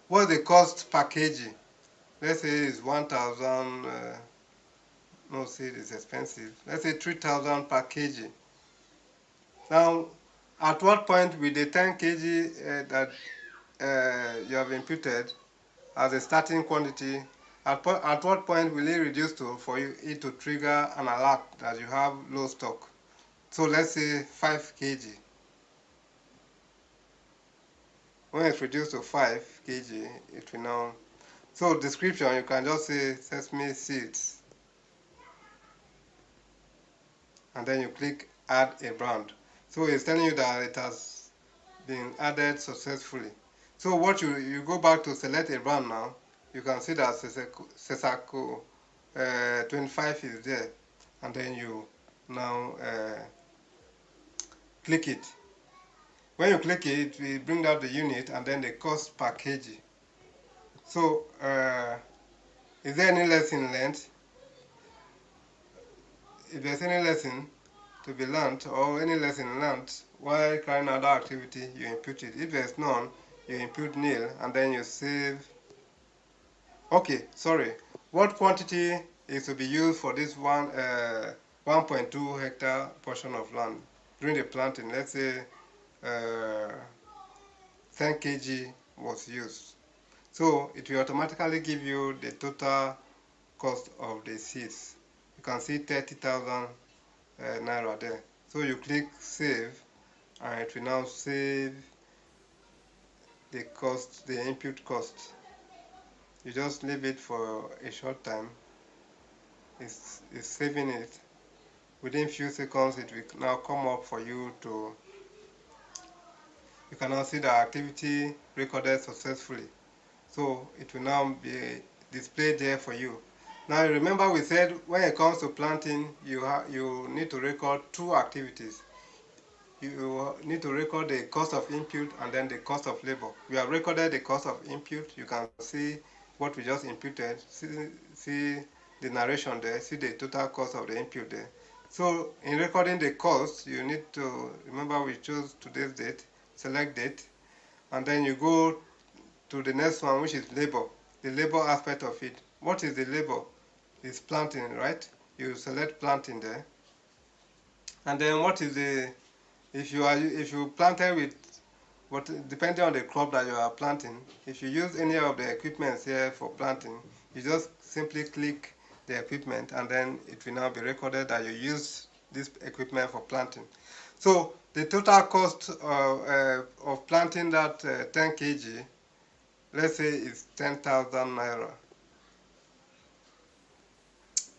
What's the cost per kg? Let's say it's 1,000. No, seed is expensive. Let's say 3,000 per kg. Now, at what point will the 10 kg that you have imputed as a starting quantity, at what point will it reduce for it to trigger an alert that you have low stock? So let's say 5 kg. When it's reduced to 5 kg, it will now. So description, you can just say sesame seeds. And then you click add a brand. So it's telling you that it has been added successfully. So what you go back to select a brand now, you can see that Sekaco 25 is there, and then you now click it. When you click it, we bring out the unit and then the cost per kg. So, is there any lesson learned? If there's any lesson to be learned or any lesson learned while carrying out that activity, you input it. If there's none, you input nil and then you save. Okay, sorry. What quantity is to be used for this 1.2 hectare portion of land during the planting? Let's say 10 kg was used. So it will automatically give you the total cost of the seeds. You can see 30,000 naira there. So you click save and it will now save the cost, the input cost. You just leave it for a short time. It's saving it. Within few seconds it will now come up for you to, you can now see the activity recorded successfully. So it will now be displayed there for you. Now remember we said when it comes to planting, you need to record two activities. You need to record the cost of input and then the cost of labor. We have recorded the cost of input. You can see what we just inputted. See the narration there. See the total cost of the input there. So in recording the cost, you need to remember we chose today's date, select date, and then you go to the next one, which is labor, the labor aspect of it. What is the labor? It's planting, right? You select planting there. And then what is the, if you planted with, what, depending on the crop that you are planting, if you use any of the equipment here for planting, you just simply click the equipment and then it will now be recorded that you use this equipment for planting. So the total cost of planting that 10 kg, let's say it's 10,000 naira.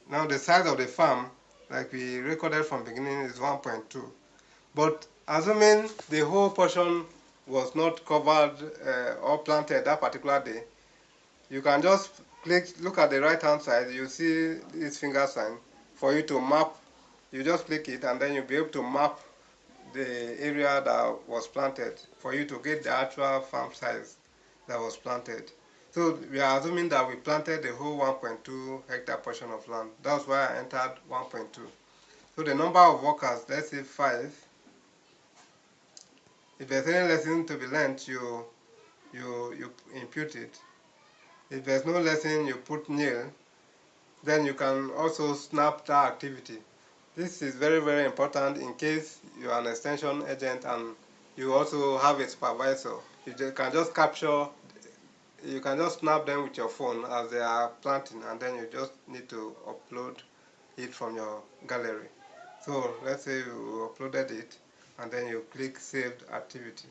Now the size of the farm, like we recorded from beginning, is 1.2. But assuming the whole portion was not covered or planted that particular day, you can just look at the right hand side, you see this finger sign for you to map. You just click it and then you'll be able to map the area that was planted for you to get the actual farm size that was planted. So we are assuming that we planted the whole 1.2 hectare portion of land. That's why I entered 1.2. So the number of workers, let's say 5. If there's any lesson to be learned, you input it. If there's no lesson, you put nil. Then you can also snap that activity. This is very, very important in case you are an extension agent and you also have a supervisor. You can just capture, you can just snap them with your phone as they are planting, and then you just need to upload it from your gallery. So let's say you uploaded it and then you click saved activity.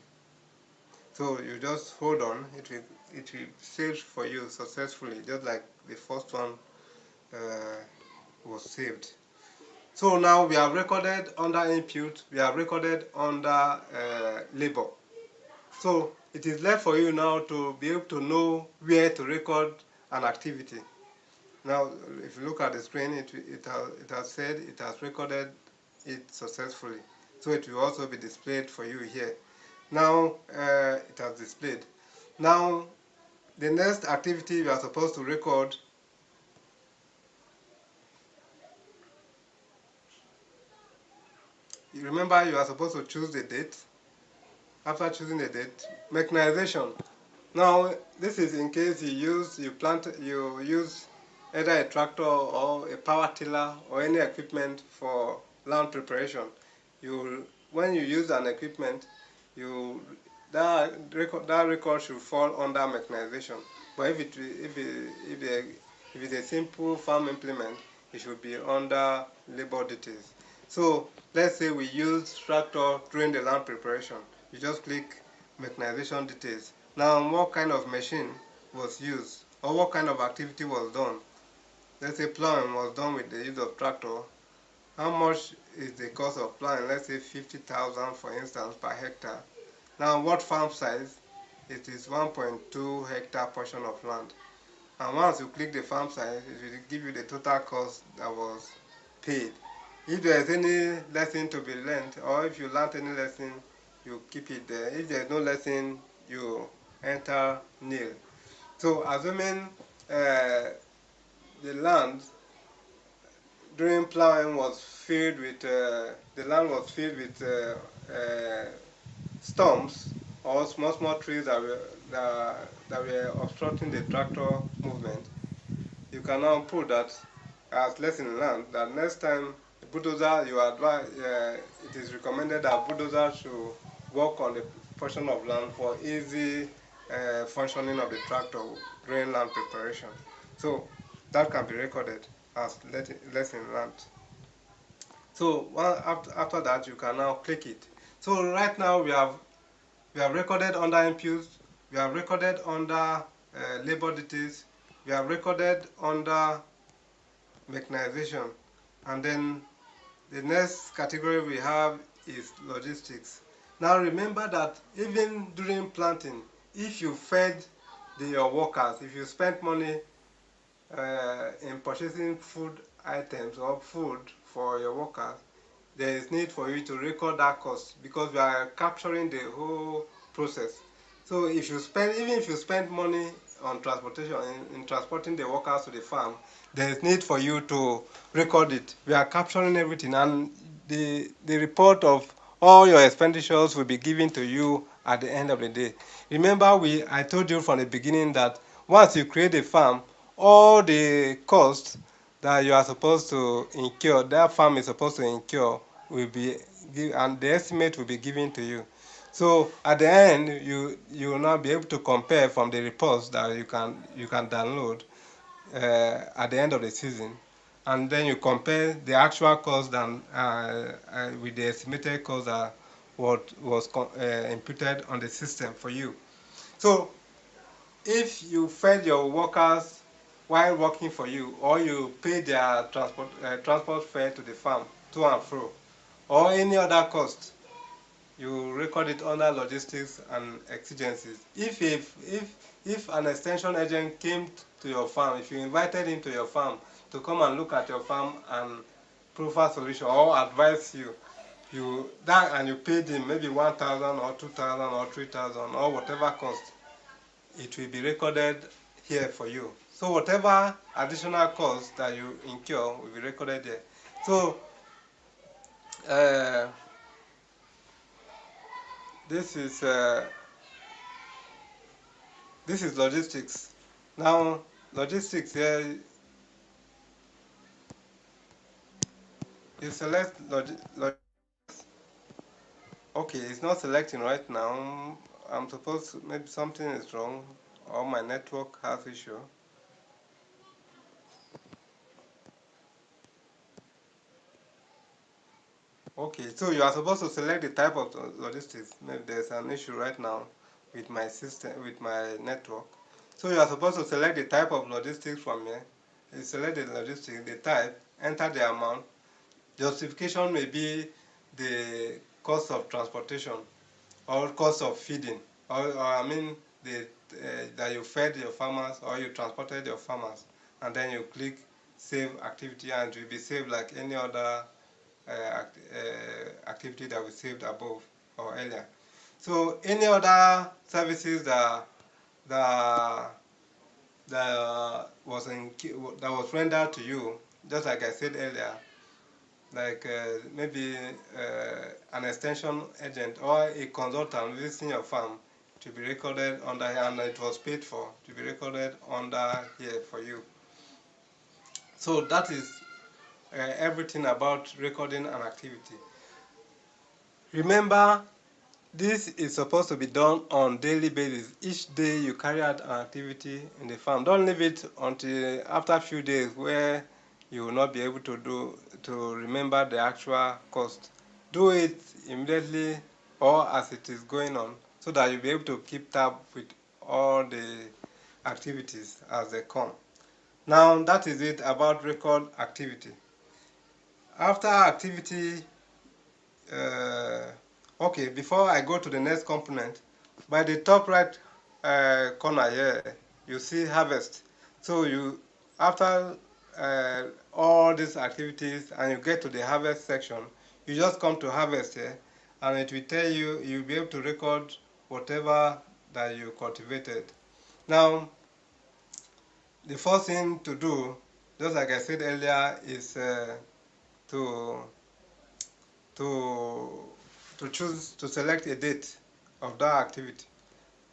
So you just hold on, it will save for you successfully, just like the first one was saved. So now we have recorded under input, we have recorded under labor. So it is left for you now to be able to know where to record an activity. Now if you look at the screen, it has said it has recorded it successfully. So it will also be displayed for you here. Now it has displayed. Now the next activity you are supposed to record you remember you are supposed to choose the date. After choosing the date, mechanization. Now this is in case you use either a tractor or a power tiller or any equipment for land preparation. When you use an equipment, that record should fall under mechanization. But if it's a simple farm implement, it should be under labor details. So let's say we use tractor during the land preparation. You just click mechanization details. Now what kind of machine was used or what kind of activity was done. Let's say plowing was done with the use of tractor. How much is the cost of plowing? Let's say 50,000 for instance per hectare. Now what farm size? It is 1.2 hectare portion of land. And once you click the farm size, it will give you the total cost that was paid. If there's any lesson to be learned, or if you learned any lesson, you keep it there. If there's no lesson, you enter nil. So assuming the land during plowing was filled with the land was filled with stumps or small trees that were obstructing the tractor movement, you can now put that as lesson learned that next time the bulldozer you advise it is recommended that bulldozer should work on the portion of land for easy functioning of the tractor during land preparation. So that can be recorded as lesson learned. So after that you can now click it. So right now we have recorded under inputs, we have recorded under labor details, we have recorded under mechanization, and then the next category we have is logistics. Now remember that even during planting, if you fed your workers, if you spent money in purchasing food items or food for your workers, there is need for you to record that cost because we are capturing the whole process. So if you spend, even if you spend money on transportation, in transporting the workers to the farm, there is need for you to record it. We are capturing everything, and the report of all your expenditures will be given to you at the end of the day. Remember, I told you from the beginning that once you create a farm, all the costs that you are supposed to incur, that farm is supposed to incur, will be and the estimate will be given to you. So at the end, you will now be able to compare from the reports that you can download at the end of the season, and then you compare the actual cost with the estimated cost that what was imputed on the system for you. So if you fed your workers while working for you, or you pay their transport fare to the farm to and fro, or any other cost, you record it under logistics and exigencies. If an extension agent came to your farm, if you invited him to your farm to come and look at your farm and provide solution or advise you, and you paid him maybe 1,000 or 2,000 or 3,000 or whatever cost, it will be recorded here for you. So whatever additional cost that you incur will be recorded there. So this is logistics. Now logistics here, you select okay, it's not selecting right now. I'm supposed to, maybe something is wrong or my network has issue. Okay, so you are supposed to select the type of logistics. Maybe there's an issue right now with my system, with my network. So you are supposed to select the type of logistics from here. You select the logistics, the type, enter the amount. Justification may be the cost of transportation or cost of feeding, or I mean that you fed your farmers or you transported your farmers, and then you click save activity, and it will be saved like any other activity that we saved above or earlier. So any other services that was rendered to you, just like I said earlier, like maybe an extension agent or a consultant visiting your farm, to be recorded under here, and it was paid for, to be recorded under here for you. So that is everything about recording an activity. Remember, this is supposed to be done on daily basis. Each day you carry out an activity in the farm. Don't leave it until after a few days where you will not be able to remember the actual cost. Do it immediately or as it is going on, so that you'll be able to keep tab with all the activities as they come. Now that is it about record activity. After activity, okay, before I go to the next component, by the top right corner here, you see harvest. So after all these activities and you get to the harvest section, you just come to harvest here and it will tell you, you'll be able to record whatever that you cultivated. Now, the first thing to do, just like I said earlier, is to choose, to select a date of that activity.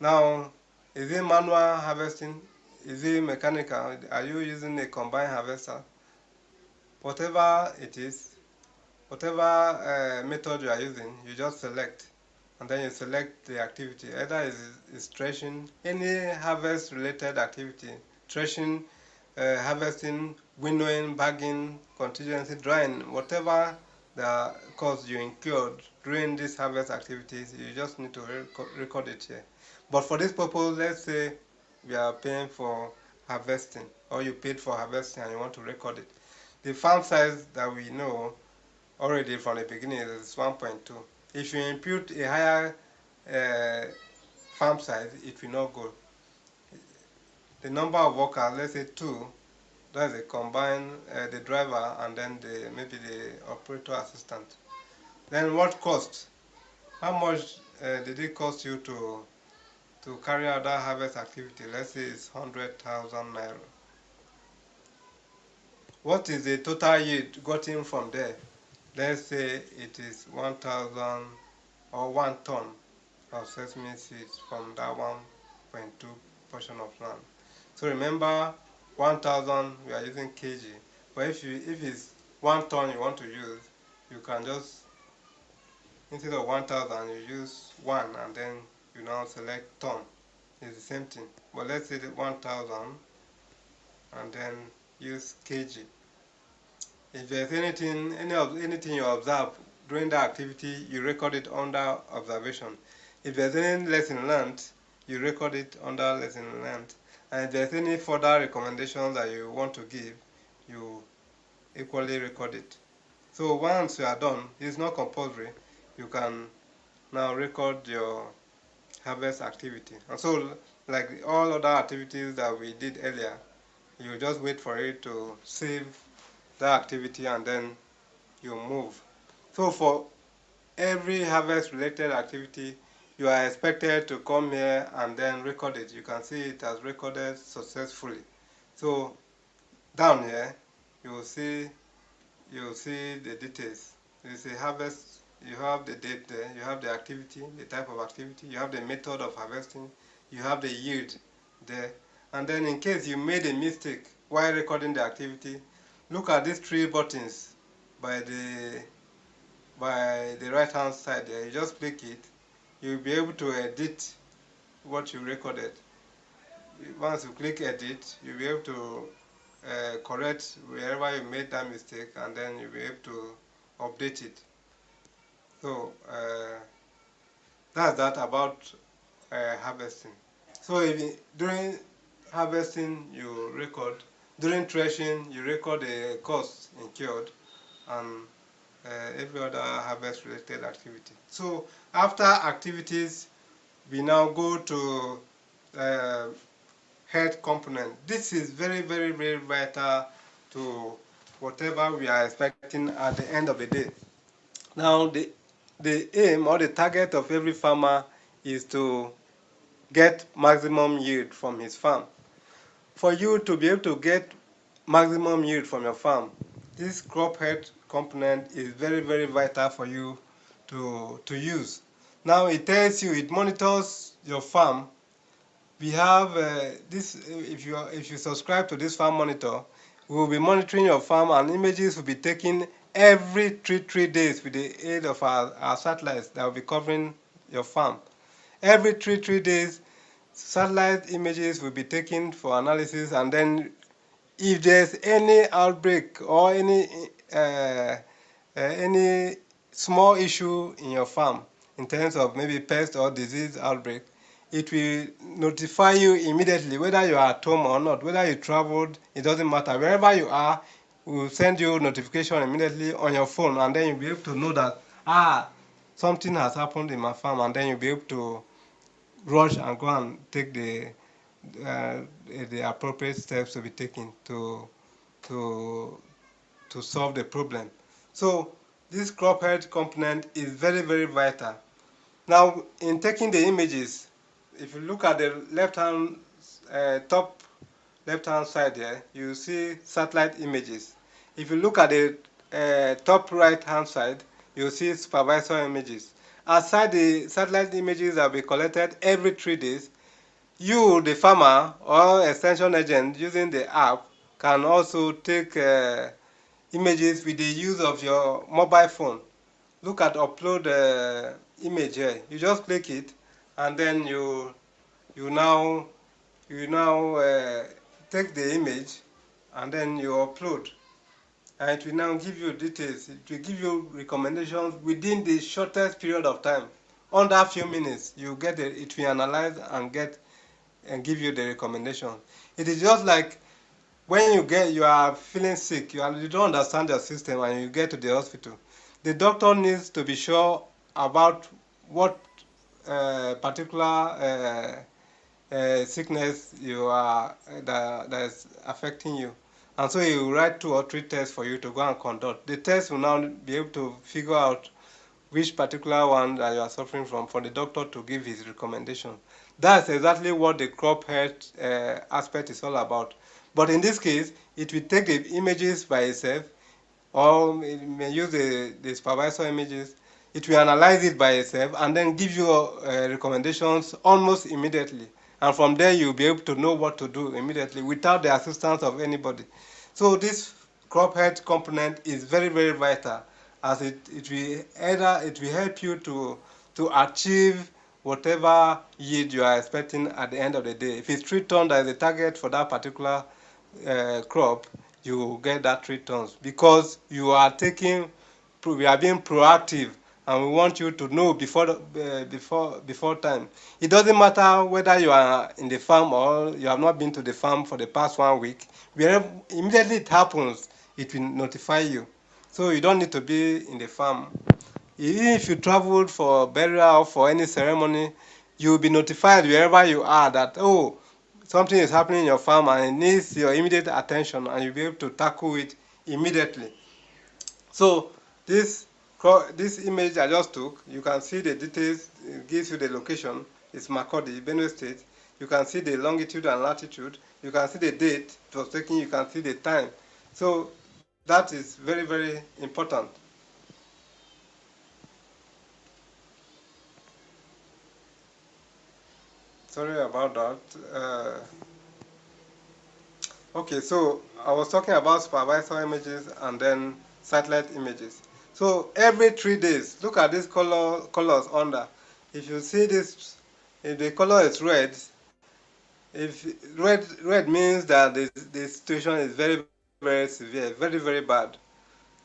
Now, is it manual harvesting? Is it mechanical? Are you using a combine harvester? Whatever it is, whatever method you are using, you just select, and then you select the activity. Either is threshing, any harvest related activity, threshing, harvesting, winnowing, bagging, contingency, drying, whatever the cost you incurred during these harvest activities, you just need to record it here. But for this purpose, let's say we are paying for harvesting, or you paid for harvesting and you want to record it. The farm size that we know already from the beginning is 1.2. If you impute a higher farm size, it will not go. The number of workers, let's say 2, that's a combine, the driver and then maybe the operator assistant. Then what cost? How much did it cost you to carry out that harvest activity? Let's say it's 100,000 naira. What is the total yield gotten from there? Let's say it is 1,000 or 1 ton of sesame seeds from that 1.2 portion of land. So remember, 1,000 we are using kg, but if it's 1 ton you want to use, you can just, instead of 1,000 you use 1 and then you now select ton. It's the same thing, but let's say 1,000 and then use kg. If there's anything you observe during the activity, you record it under observation. If there's any lesson learned, you record it under lesson learned. And if there's any further recommendations that you want to give, you equally record it. So once you are done, it's not compulsory, you can now record your harvest activity. And so, like all other activities that we did earlier, you just wait for it to save that activity and then you move. So for every harvest related activity, you are expected to come here and then record it. You can see it as recorded successfully. So down here you will see the details. You see harvest, you have the date there, you have the activity, the type of activity, you have the method of harvesting, you have the yield there. And then in case you made a mistake while recording the activity, look at these 3 buttons by the right hand side there. You just click it, you'll be able to edit what you recorded. Once you click edit, you'll be able to correct wherever you made that mistake, and then you'll be able to update it. So that's that about harvesting. So during harvesting you record, during threshing you record the cost incurred, and every other harvest related activity. So after activities, we now go to health component. This is very, very, very vital to whatever we are expecting at the end of the day. Now the aim or the target of every farmer is to get maximum yield from his farm. For you to be able to get maximum yield from your farm, this crop health component is very, very vital for you to use. Now it tells you, it monitors your farm. We have this, if you subscribe to this farm monitor, we will be monitoring your farm, and images will be taken every three days with the aid of our satellites that will be covering your farm. Every three days, satellite images will be taken for analysis, and then if there's any outbreak or any small issue in your farm in terms of maybe pest or disease outbreak, it will notify you immediately, whether you are at home or not, whether you traveled, it doesn't matter. Wherever you are, we will send you notification immediately on your phone, and then you'll be able to know that something has happened in my farm, and then you'll be able to rush and go and take the appropriate steps to be taken to to solve the problem. So this crop health component is very, very vital. Now, in taking the images, if you look at the left-hand top left-hand side here, you see satellite images. If you look at the top right-hand side, you see supervisor images. Aside the satellite images that will be collected every 3 days, you, the farmer or extension agent using the app, can also take images with the use of your mobile phone. Look at upload image here. You just click it, and then you now take the image, and then you upload, and it will now give you details. It will give you recommendations within the shortest period of time. Under a few minutes, you get it will analyze and give you the recommendation. It is just like when you are feeling sick, you don't understand your system, and you get to the hospital. The doctor needs to be sure about what particular sickness you are that is affecting you, and so he will write 2 or 3 tests for you to go and conduct. The test will now be able to figure out which particular one that you are suffering from for the doctor to give his recommendation. That's exactly what the crop health aspect is all about. But in this case, it will take the images by itself, or it may use the supervisor images. It will analyze it by itself and then give you recommendations almost immediately. And from there, you'll be able to know what to do immediately without the assistance of anybody. So this crop health component is very, very vital, as it will help you to achieve whatever yield you are expecting at the end of the day. If it's 3 tons that is the target for that particular crop, you will get that 3 tons, because we are being proactive, and we want you to know before time. It doesn't matter whether you are in the farm or you have not been to the farm for the past 1 week. Wherever immediately it happens, it will notify you. So you don't need to be in the farm. Even if you traveled for burial or for any ceremony, you will be notified wherever you are that, oh, something is happening in your farm and it needs your immediate attention, and you'll be able to tackle it immediately. So this image I just took, you can see the details. It gives you the location. It's Makurdi, Benue State. You can see the longitude and latitude. You can see the date it was taken. You can see the time. So that is very, very important. Sorry about that. Okay, so I was talking about supervisor images and then satellite images. So every 3 days, look at these colors under. If you see this, if the color is red, if red means that the situation is very, very severe, very, very bad.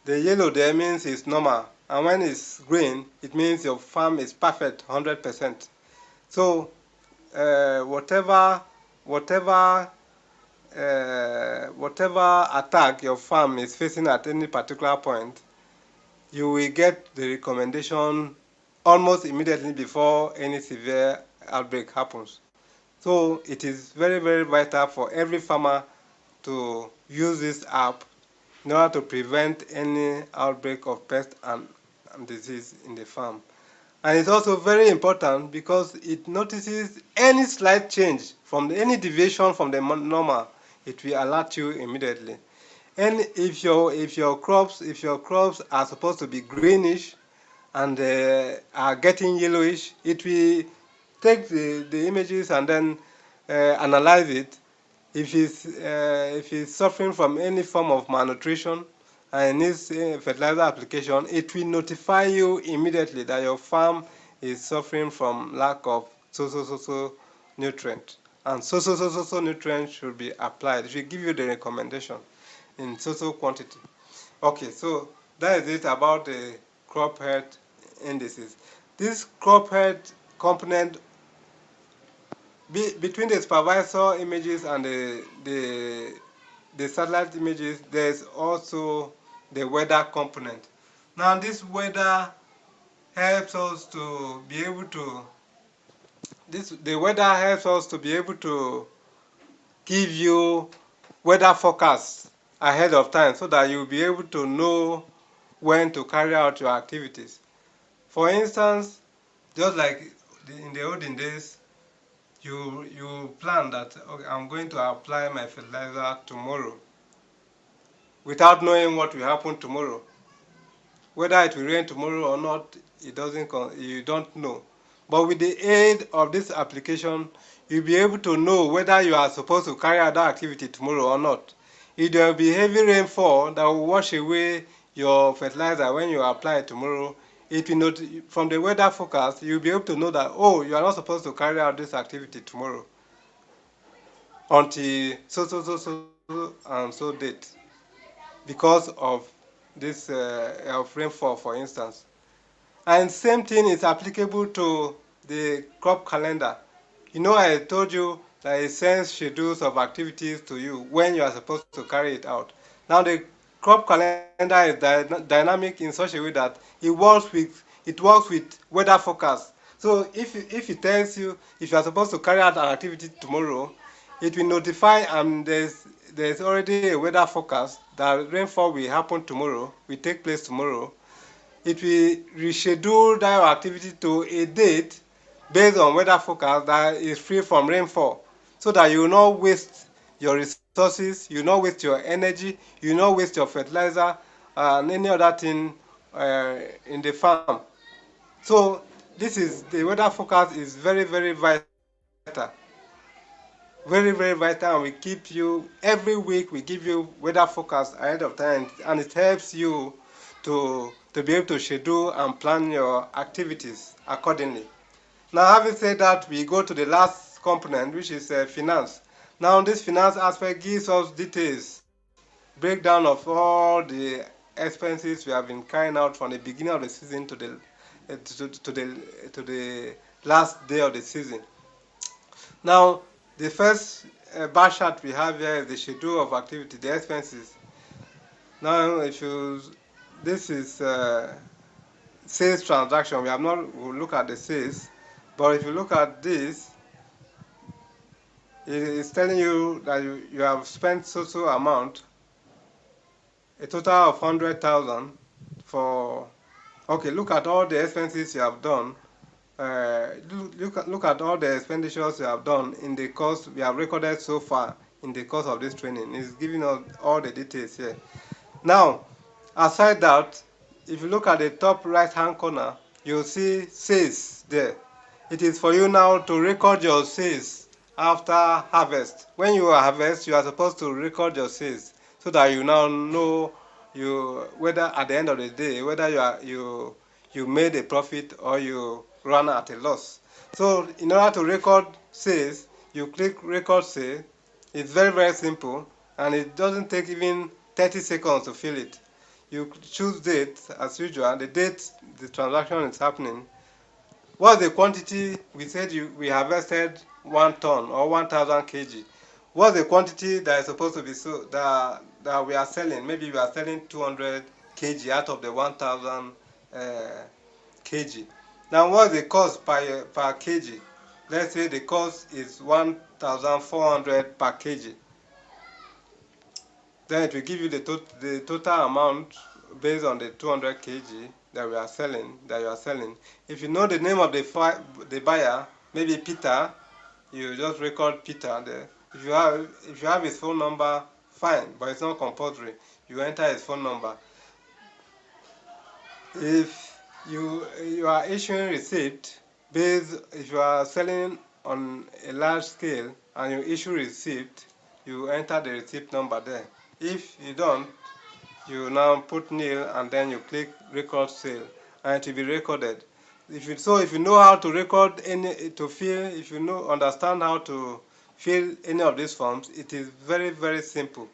The yellow there means it's normal, and when it's green, it means your farm is perfect, 100%. So whatever attack your farm is facing at any particular point, you will get the recommendation almost immediately before any severe outbreak happens. So it is very, very vital for every farmer to use this app in order to prevent any outbreak of pest and disease in the farm. And it's also very important because it notices any slight change from any deviation from the normal. It will alert you immediately. And if your crops are supposed to be greenish and are getting yellowish, it will take the images and then analyze it. If it's suffering from any form of malnutrition and needs fertilizer application, it will notify you immediately that your farm is suffering from lack of so nutrient, and so nutrient should be applied. It will give you the recommendation in so quantity. Okay, so that is it about the crop health indices. This crop health component, between the supervisor images and the satellite images, there's also the weather component. Now this weather helps us to be able to give you weather forecasts ahead of time so that you'll be able to know when to carry out your activities. For instance, just like in the olden days, you plan that, okay, I'm going to apply my fertilizer tomorrow without knowing what will happen tomorrow. Whether it will rain tomorrow or not, you don't know. But with the aid of this application, you'll be able to know whether you are supposed to carry out that activity tomorrow or not. If there will be heavy rainfall that will wash away your fertilizer when you apply it tomorrow, it will not, from the weather forecast, you'll be able to know that, oh, you are not supposed to carry out this activity tomorrow until so and so date, because of this of rainfall, for instance. And same thing is applicable to the crop calendar. You know, I told you that it sends schedules of activities to you when you are supposed to carry it out. Now the crop calendar is dynamic in such a way that it works with weather forecast. So if it tells you if you are supposed to carry out an activity tomorrow, it will notify, and there's already a weather forecast that rainfall will happen tomorrow, will take place tomorrow. It will reschedule that activity to a date based on weather forecast that is free from rainfall, so that you will not waste your resources, you will not waste your energy, you will not waste your fertilizer and any other thing in the farm. So the weather forecast is very, very vital. Very, very vital, and we keep you every week. We give you weather forecast ahead of time, and it helps you to be able to schedule and plan your activities accordingly. Now, having said that, we go to the last component, which is finance. Now, this finance aspect gives us details, breakdown of all the expenses we have been carrying out from the beginning of the season to the last day of the season. Now, the first bar chart we have here is the schedule of activity, the expenses. Now, this is sales transaction. We'll look at the sales, but if you look at this, it's telling you that you have spent so amount, a total of 100,000 for. Okay, look at all the expenses you have done. Look at all the expenditures you have done in the course we have recorded so far in the course of this training. It's giving us all the details here. Now, aside that, if you look at the top right hand corner, you'll see sales there. It is for you now to record your sales after harvest. When you harvest, you are supposed to record your sales so that you now know whether at the end of the day whether you made a profit or you run at a loss. So in order to record sales, you click record sale. It's very, very simple, and it doesn't take even 30 seconds to fill it. You choose date as usual, the date the transaction is happening. What's the quantity? We said we harvested 1 ton or 1,000 kg. What's the quantity that is supposed to be sold that we are selling? Maybe we are selling 200 kg out of the 1,000 kg. Now, what's the cost per kg? Let's say the cost is 1,400 per kg. Then it will give you the total amount based on the 200 kg that you are selling. If you know the name of the buyer, maybe Peter, you just record Peter there. If you have his phone number, fine, but it's not compulsory. You enter his phone number. If you are issuing receipt if you are selling on a large scale and you issue receipt, you enter the receipt number there. If you don't, you now put nil and then you click record sale, and it will be recorded. If you know how to record if you understand how to fill any of these forms, it is very, very simple.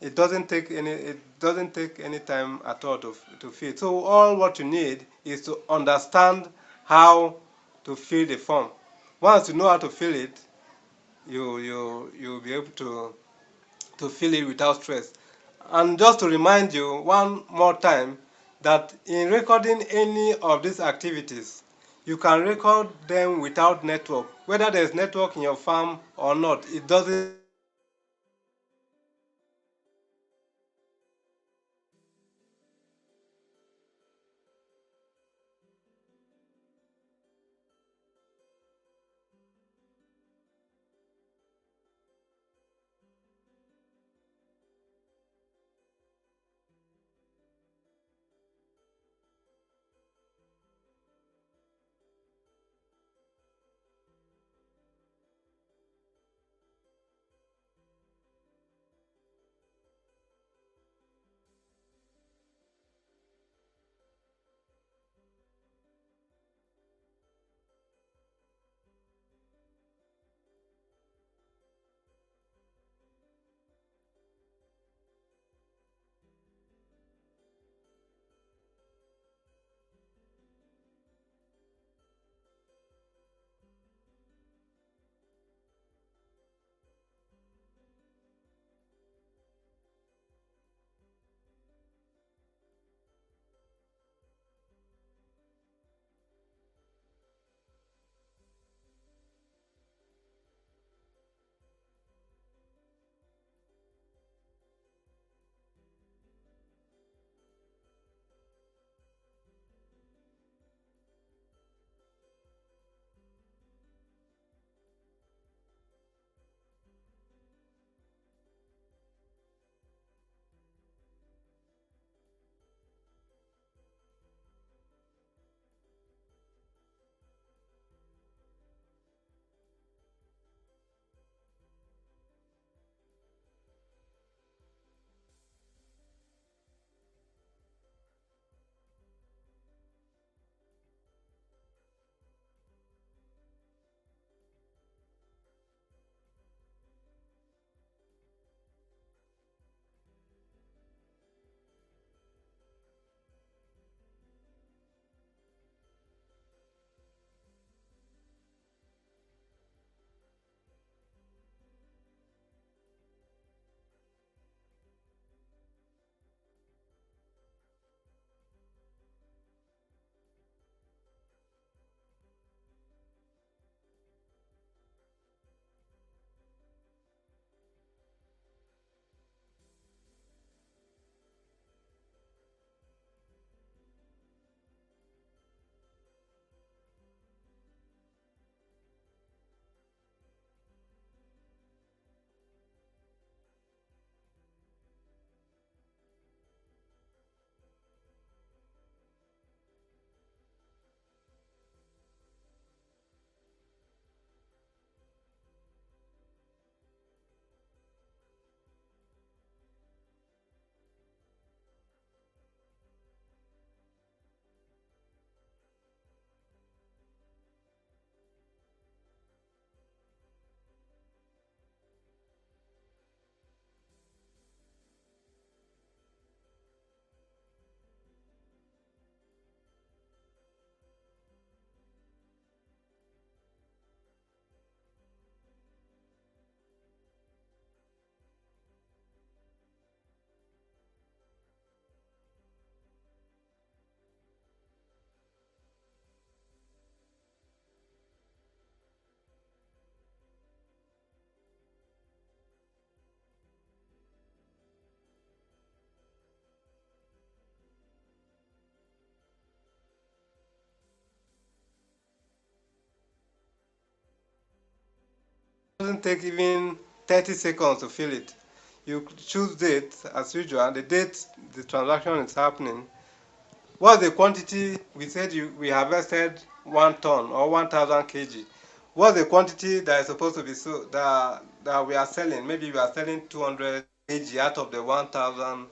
It doesn't take any time at all to fill. So all what you need is to understand how to fill the form. Once you know how to fill it, you'll be able to fill it without stress. And just to remind you one more time that in recording any of these activities, you can record them without network. Whether there's network in your farm or not, it doesn't doesn't take even 30 seconds to fill it. You choose date as usual, the date the transaction is happening. What's the quantity? We said we harvested 1 ton or 1000 kg. What's the quantity that is supposed to be sold that we are selling? Maybe we are selling 200 kg out of the 1000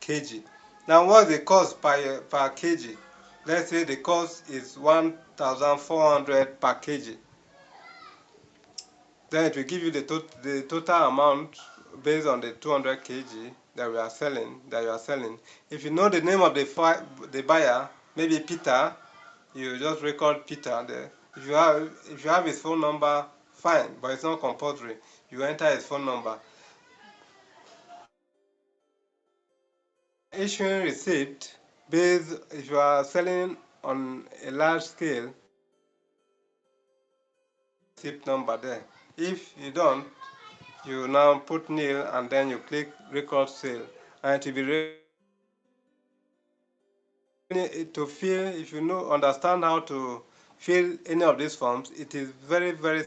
kg. Now, what's the cost per kg? Let's say the cost is 1400 per kg. Then it will give you the total amount based on the 200 kg that we are selling, that you are selling. If you know the name of the buyer, maybe Peter, you just record Peter there. If you have his phone number, fine, but it's not compulsory. You enter his phone number. Issuing receipt based, if you are selling on a large scale, receipt number there. If you don't, you now put nil and then you click record sale, and it will be to fill. If you understand how to fill any of these forms, it is very, very,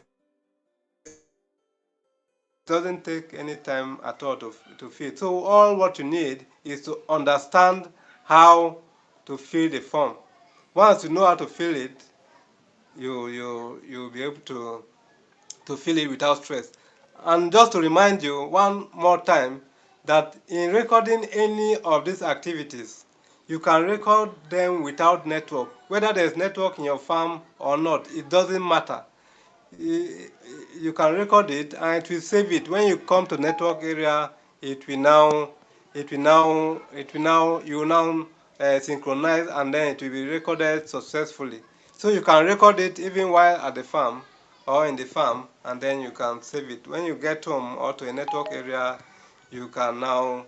doesn't take any time at all to fill. So all what you need is to understand how to fill the form. Once you know how to fill it, you'll be able to fill it without stress. And just to remind you one more time that in recording any of these activities, you can record them without network. Whether there's network in your farm or not, it doesn't matter. You can record it and it will save it. When you come to network area, you will now synchronize, and then it will be recorded successfully. So you can record it even while at the farm or in the farm, and then you can save it. When you get home or to a network area, you can now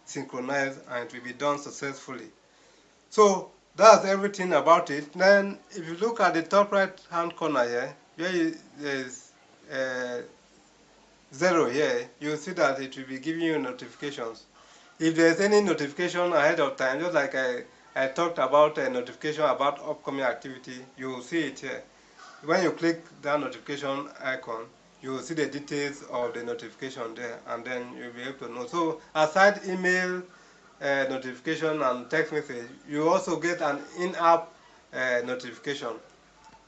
synchronize, and it will be done successfully. So that's everything about it. Then if you look at the top right hand corner here, where there's 0 here, you'll see that it will be giving you notifications. If there's any notification ahead of time, just like I talked about a notification about upcoming activity, you will see it here. When you click that notification icon, you will see the details of the notification there, and then you'll be able to know. So aside email, notification and text message, you also get an in-app notification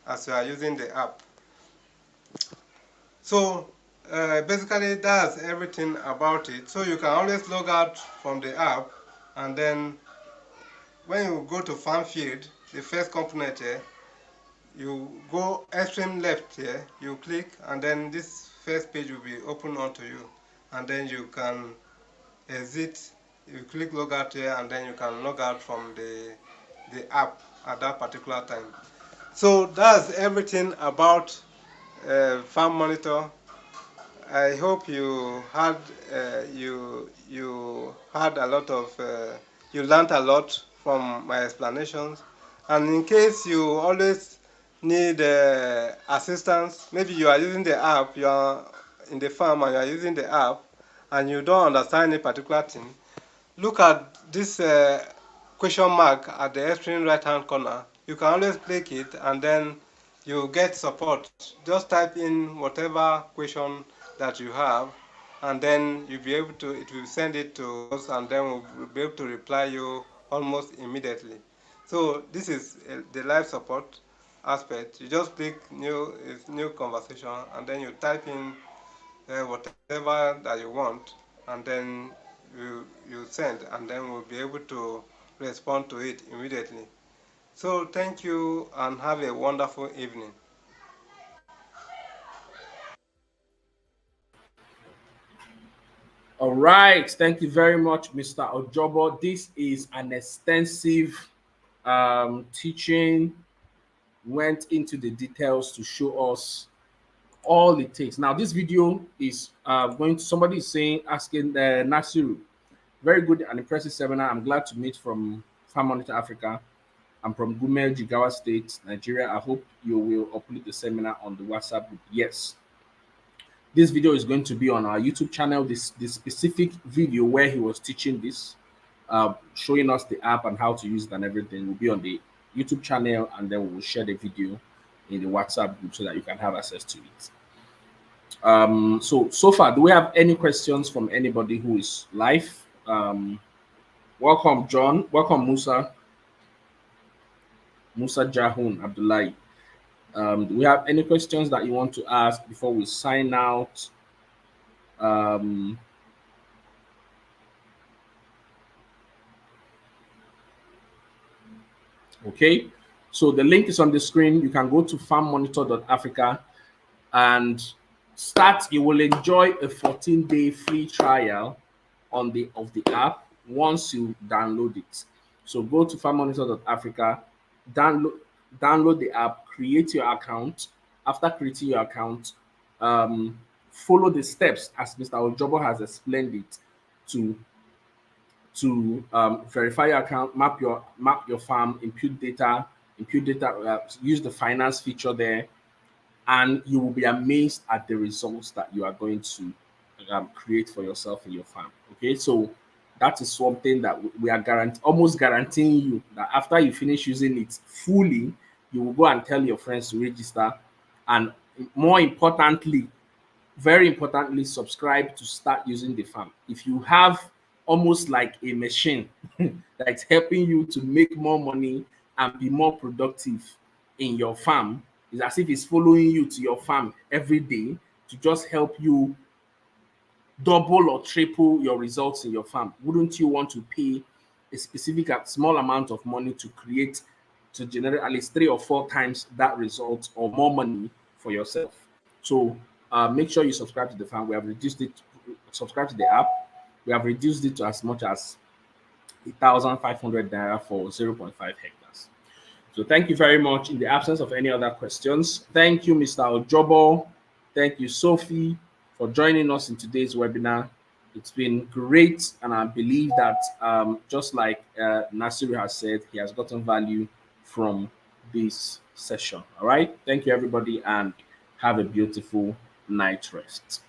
as you are using the app. So basically that's everything about it. So you can always log out from the app, and then when you go to farm field, the first component here, you go extreme left here, you click, and then this first page will be open onto you, and then you can exit. You click log out here, and then you can log out from the app at that particular time. So that's everything about Farm Monitor. I hope you had you had a lot of you learned a lot from my explanations. And in case you always need assistance, maybe you are using the app, you are in the farm and you are using the app, and you don't understand any particular thing, look at this question mark at the extreme right hand corner. You can always click it, and then you get support. Just type in whatever question that you have, and then you'll be able to, it will send it to us, and then we'll be able to reply you almost immediately. So this is the live support aspect. You just click new conversation, and then you type in whatever that you want, and then you send, and then we'll be able to respond to it immediately. So thank you, and have a wonderful evening. All right. Thank you very much, Mr. Ojobo. This is an extensive teaching, went into the details to show us all it takes. Now, this video is going to, somebody is saying, asking Nasiru, very good and impressive seminar. I'm glad to meet from Farm Monitor Africa. I'm from Gumel, Jigawa State, Nigeria. I hope you will upload the seminar on the WhatsApp group. Yes. This video is going to be on our YouTube channel. This specific video where he was teaching this, showing us the app and how to use it and everything, will be on the YouTube channel, and then we will share the video in the WhatsApp group so that you can have access to it. So far, do we have any questions from anybody who is live? Welcome, John. Welcome, Musa Jahun Abdullahi. Do we have any questions that you want to ask before we sign out? Okay, so the link is on the screen. You can go to farmmonitor.africa and start. You will enjoy a 14-day free trial of the app once you download it. So go to farmmonitor.africa, download the app, create your account. After creating your account, follow the steps as Mr. Ojobo has explained it to verify your account, map your farm, impute data, use the finance feature there, and you will be amazed at the results that you are going to create for yourself in your farm. Okay, so that is something that we are almost guaranteeing you that after you finish using it fully, you will go and tell your friends to register, and more importantly, very importantly, subscribe to start using the farm. If you have almost like a machine that's helping you to make more money and be more productive in your farm, it's as if it's following you to your farm every day to just help you double or triple your results in your farm. Wouldn't you want to pay a specific small amount of money to generate at least 3 or 4 times that result or more money for yourself? So make sure you subscribe to the farm. We have reduced it. Subscribe to the app. We have reduced it to as much as 1,500 naira for 0.5 hectares. So thank you very much. In the absence of any other questions, thank you, Mr. Ojobo. Thank you, Sophie, for joining us in today's webinar. It's been great, and I believe that just like Nasiru has said, he has gotten value from this session. All right. Thank you, everybody, and have a beautiful night rest.